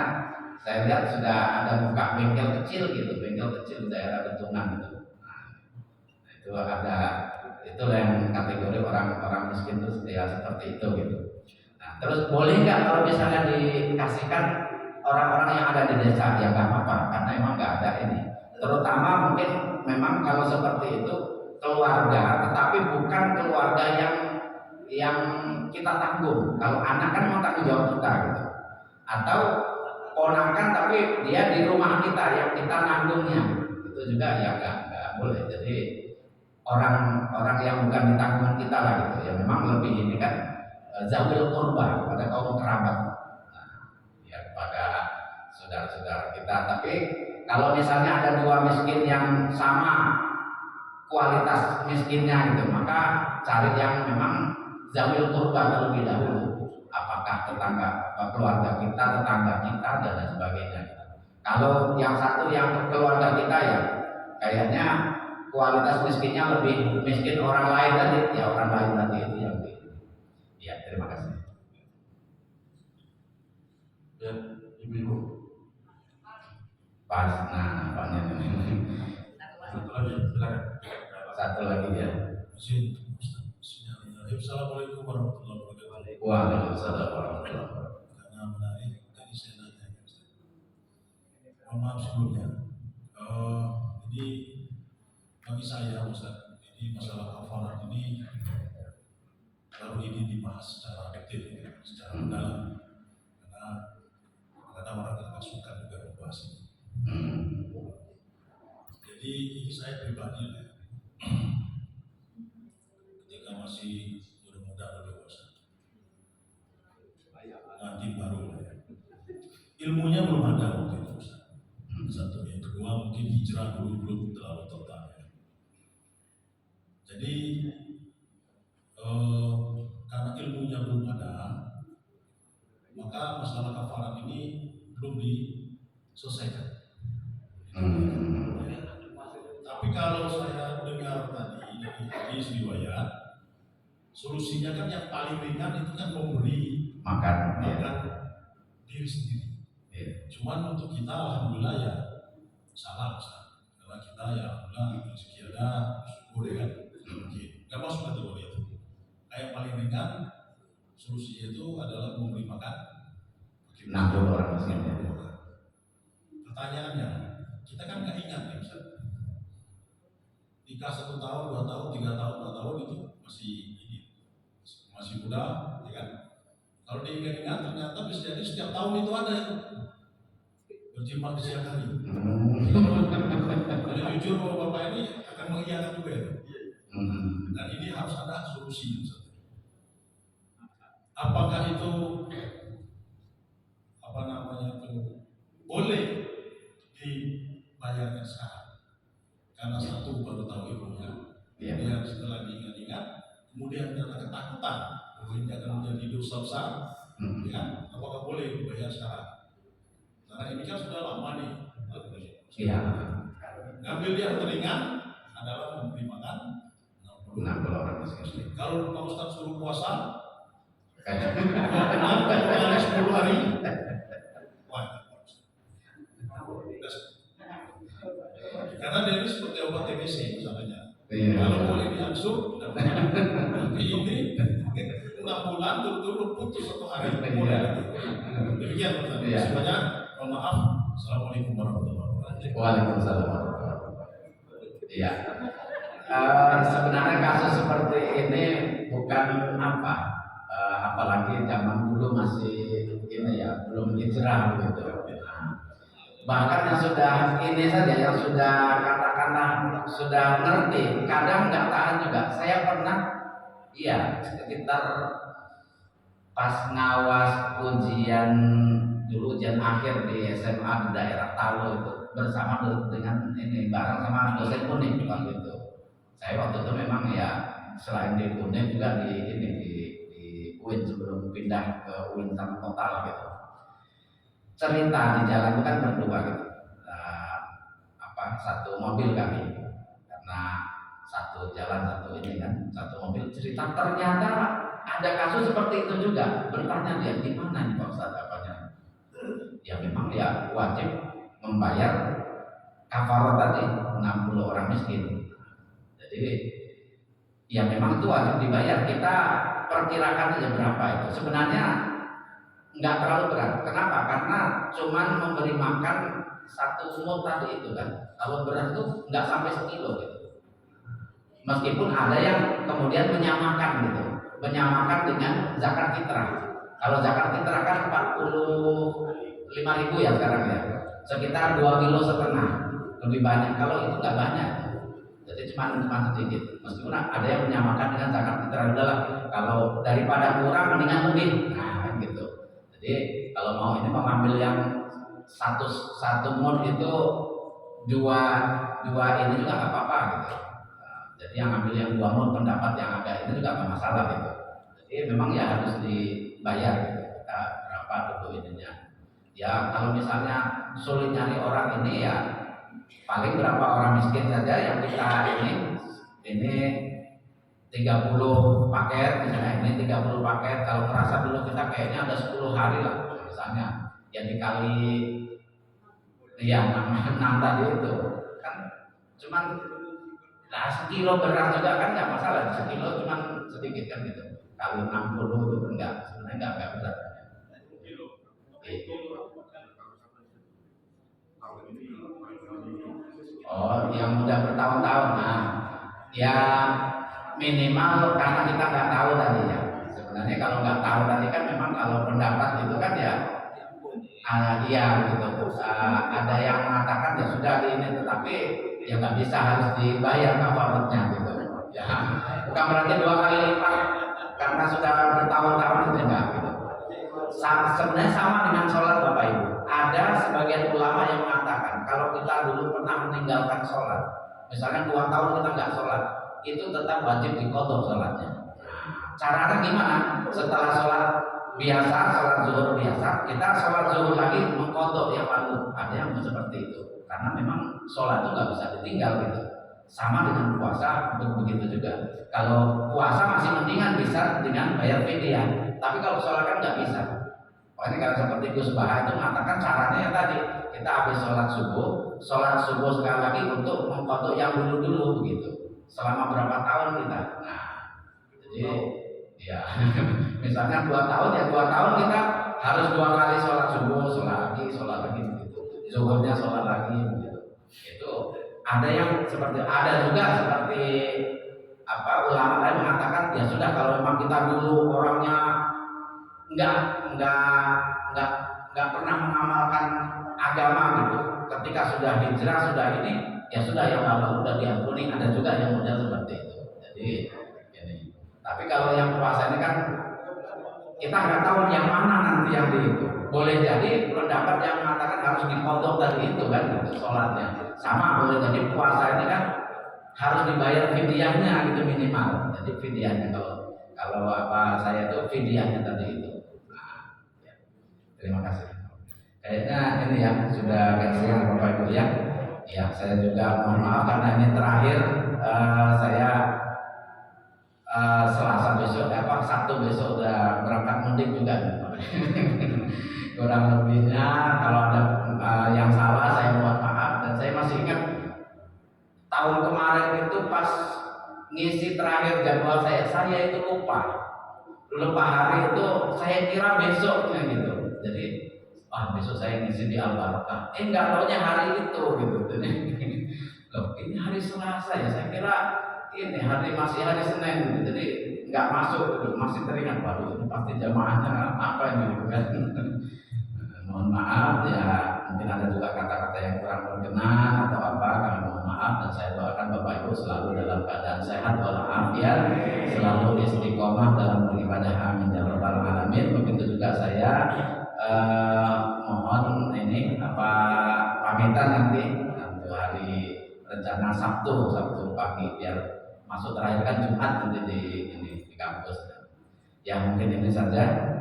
saya lihat sudah ada buka bengkel kecil gitu, bengkel kecil di daerah Betungan gitu. Nah, itu ada, itu yang kategori orang miskin itu ya seperti itu gitu. Nah terus boleh nggak kalau misalnya dikasihkan orang-orang yang ada di desa? Ya nggak apa-apa, karena emang nggak ada ini. Terutama mungkin memang kalau seperti itu keluarga, tetapi bukan keluarga yang kita tanggung. Kalau anak kan mau tanggung jawab kita gitu. Atau ponakan tapi dia di rumah kita yang kita nanggungnya, itu juga ya nggak boleh. Jadi orang yang bukan di tanggungan kita lah gitu ya, memang lebih ini kan zawil qurba, kepada kaum kerabat, ya kepada saudara-saudara kita. Tapi kalau misalnya ada 2 miskin yang sama kualitas miskinnya gitu, maka cari yang memang zawil qurba terlebih dahulu. Apakah keluarga kita, tetangga kita dan lain sebagainya. Kalau yang satu yang keluarga kita ya kayaknya kualitas miskinnya lebih miskin orang lain tadi, ya orang lain tadi itu yang ya. Terima kasih. Ya, ibu-ibu. Pas, nampaknya ini. Satu lagi ya. Assalamualaikum warahmatullahi wabarakatuh. Waalaikumsalam warahmatullahi wabarakatuh. Karena menarik tadi saya nanya, mohon maaf sebelumnya. Jadi bagi saya Ustaz, ini masalah kafarat ini baru ini dibahas secara detail, secara mendalam. Karena kadang orang agak suka juga membahas ini. Jadi ini saya pribadi lah. Ketika masih muda dewasa, nanti baru lah ya. Ilmunya belum ada waktu itu Ustaz. Satu, yang kedua mungkin hijrah dulu belum terlalu total ya. Jadi karena ilmunya belum ada, maka masalah kafarat ini belum diselesaikan. Tapi kalau saya dengar tadi dari hadis riwayat, solusinya kan yang paling ringan itu kan memberi makan diri sendiri. Cuman untuk kita alhamdulillah ya salah Ustaz. Karena kita ya alhamdulillah rezeki ada, syukur ya kan. Gak masuk kategori itu. Yang paling ringan solusinya itu adalah memberi makan 60 orang miskin. Pertanyaannya, kita kan nggak ingat ya Ustaz. Nikah 1 tahun, 2 tahun, 3 tahun, 4 tahun itu masih muda, ya kan? Kalau diingat-ingat ternyata bisa jadi setiap tahun itu ada yang berjimpak di siang hari. Kalau jujur bahwa Bapak ini akan mengiyakan juga itu. Dan ini harus ada solusi. Apakah itu boleh dibayarkan sekarang? Karena satu baru tahu ilmunya, kemudian setelah diingat-ingat, kemudian karena ketakutan bahwa ini akan menjadi dosa besar, ya, apakah boleh dibayar sekarang? Karena ini kan sudah lama nih. Ngambil yang teringan adalah memberi makan 60 orang miskin. Kalau Pak Ustadz suruh puasa, Kali 10 hari. Wah, karena dia ini seperti obat TBC misalnya. Kalau boleh diangsur, tapi ini 6 bulan turut-turut putus 1 hari. Demikian pertanyaan. Semuanya, mohon maaf. Assalamualaikum warahmatullahi wabarakatuh. Waalaikumsalam warahmatullahi wabarakatuh. Iya. Sebenarnya kasus seperti ini bukan apalagi zaman dulu masih ini ya, belum hijrah gitu. Bahkan yang sudah ini saja, yang sudah katakanlah sudah ngerti, kadang nggak tahan juga. Saya pernah, sekitar pas ngawas ujian dulu, ujian akhir di SMA di daerah Talu itu bersama dengan ini bareng sama dosen Unik waktu itu. Saya waktu itu memang ya selain di Unik juga di UIN sebelum pindah ke UIN sama total gitu. Cerita di jalan itu kan berdua gitu, satu mobil kami, karena satu jalan satu ini kan, satu mobil. Cerita ternyata ada kasus seperti itu juga. Bertanya dia, di mana nih Pak Ustadz apanya? Ya memang ya wajib membayar kafarat tadi 60 orang miskin. Jadi ya memang itu wajib dibayar. Kita perkirakan aja berapa itu. Sebenarnya nggak terlalu berat. Kenapa? Karena cuman memberi makan satu mut tadi itu kan. Kalau berat itu nggak sampai 1 kilo gitu. Meskipun ada yang kemudian menyamakan gitu, menyamakan dengan zakat fitrah. Kalau zakat fitrah kan 45.000 ya sekarang ya, sekitar 2,5 kilo lebih banyak. Kalau itu nggak banyak, jadi cuma sedikit. Meskipun ada yang menyamakan dengan zakat fitrah, udahlah kalau daripada kurang mendingan lebih. Nah gitu. Jadi kalau mau ini mengambil yang satu mud itu dua ini juga nggak apa-apa gitu. Jadi yang ambil yang 2 mud pendapat yang agak ini juga nggak masalah gitu. Jadi memang ya harus dibayar gitu. Kita berapa dulu ininya. Ya kalau misalnya sulit nyari orang ini ya paling berapa orang miskin saja yang kita ini 30 paket misalnya, ini 30 paket. Kalau merasa dulu kita kayaknya ada 10 hari lah misalnya, yang dikali ya 6 tadi itu kan cuman 1 kilo beras juga kan nggak masalah, 1 kilo cuman sedikit kan gitu. Kalau 60 itu enggak, sebenarnya enggak berat. Oh, yang udah bertahun-tahun, nah ya minimal karena kita nggak tahu tadi ya. Sebenarnya kalau nggak tahu tadi kan memang kalau pendapat itu kan ya gitu. Ada yang mengatakan ya sudah di ini, tetapi ya nggak bisa harus dibayar kafaratnya gitu. Ya, bukan berarti 2 kali lipat karena sudah bertahun-tahun itu enggak gitu. Sebenarnya sama dengan sholat Bapak Ibu. Ada sebagian ulama yang mengatakan kalau kita dulu pernah meninggalkan sholat, misalnya 2 tahun kita nggak sholat, itu tetap wajib diqadha sholatnya. Caranya gimana? Setelah sholat biasa, sholat zuhur biasa, kita sholat zuhur lagi mengqadha yang lalu. Ada yang seperti itu. Karena memang sholat itu nggak bisa ditinggal gitu. Sama dengan puasa begitu juga. Kalau puasa masih mendingan bisa dengan bayar fidyah. Tapi kalau sholat kan nggak bisa. Makanya kalau seperti Gus Baha itu mengatakan caranya yang tadi, kita habis sholat subuh sekali lagi untuk mengqadha yang dulu begitu. Selama berapa tahun kita. Nah, jadi ya misalnya 2 tahun ya 2 tahun kita harus 2 kali sholat subuh, sholat lagi begitu. Zuhurnya sholat lagi begitu. Itu ada yang seperti, ada juga seperti ulama lain mengatakan ya sudah kalau memang kita dulu orangnya nggak pernah mengamalkan agama gitu, ketika sudah hijrah sudah ini ya sudah yang lalu sudah diampuni. Ada juga yang model seperti itu. Jadi ini. Tapi kalau yang puasa ini kan kita nggak tahu yang mana nanti yang di itu. Boleh jadi pendapat yang mengatakan harus diqadha tadi itu kan gitu, sholatnya. Sama boleh jadi puasa ini kan harus dibayar fidyahnya gitu minimal. Jadi fidyahnya kalau saya itu fidyahnya tadi itu. Nah, ya. Terima kasih. Kayaknya ini ya sudah agak siang Bapak Ibu ya. Ya saya juga mohon maaf karena ini terakhir saya Selasa besok Sabtu besok udah berangkat penting juga. Kurang lebihnya kalau ada yang salah saya mohon maaf. Dan saya masih ingat tahun kemarin itu pas ngisi terakhir jadwal saya itu lupa hari itu, saya kira besoknya gitu. Jadi besok saya ngisi di Al-Barakah. Enggak taunya hari itu gitu. Jadi loh, ini hari Selasa ya, saya kira ini masih hari Senin gitu. Jadi nggak masuk gitu. Masih teringat baru ini pasti jamaahnya apa ini gitu kan. Mohon maaf ya, mungkin ada juga kata-kata yang kurang berkenan atau apa, kami mohon maaf. Dan saya doakan Bapak Ibu selalu dalam keadaan sehat walafiat, selalu istiqomah dalam beribadah, amin ya rabbal alamin. Begitu juga saya mohon ini pamitan nanti untuk hari rencana Sabtu pagi, biar masuk terakhir kan Jumat nanti di kampus. Ya mungkin ini saja.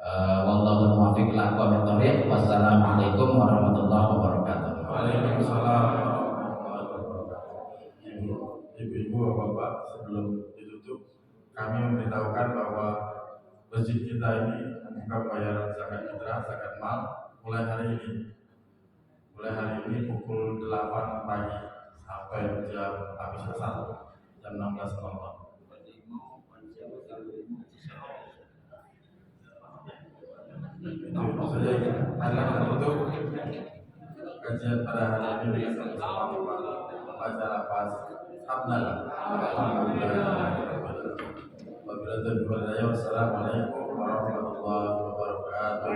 Wallahu muwaffiq ila aqwamit thoriq. Wassalamualaikum warahmatullahi wabarakatuh. Waalaikumsalam warahmatullahi wabarakatuh. Ibu-ibu, bapak, sebelum ditutup kami memberitahukan bahwa masjid kita ini membuka pembayaran zakat fitrah, zakat mal mulai hari ini pukul 8 pagi sampai jam habis asar jam 16.00. Itu saja karena kita tutup kajian pada hari ini dengan sama-sama membaca lafaz hamdalah. Wassalamualaikum warahmatullahi wabarakatuh.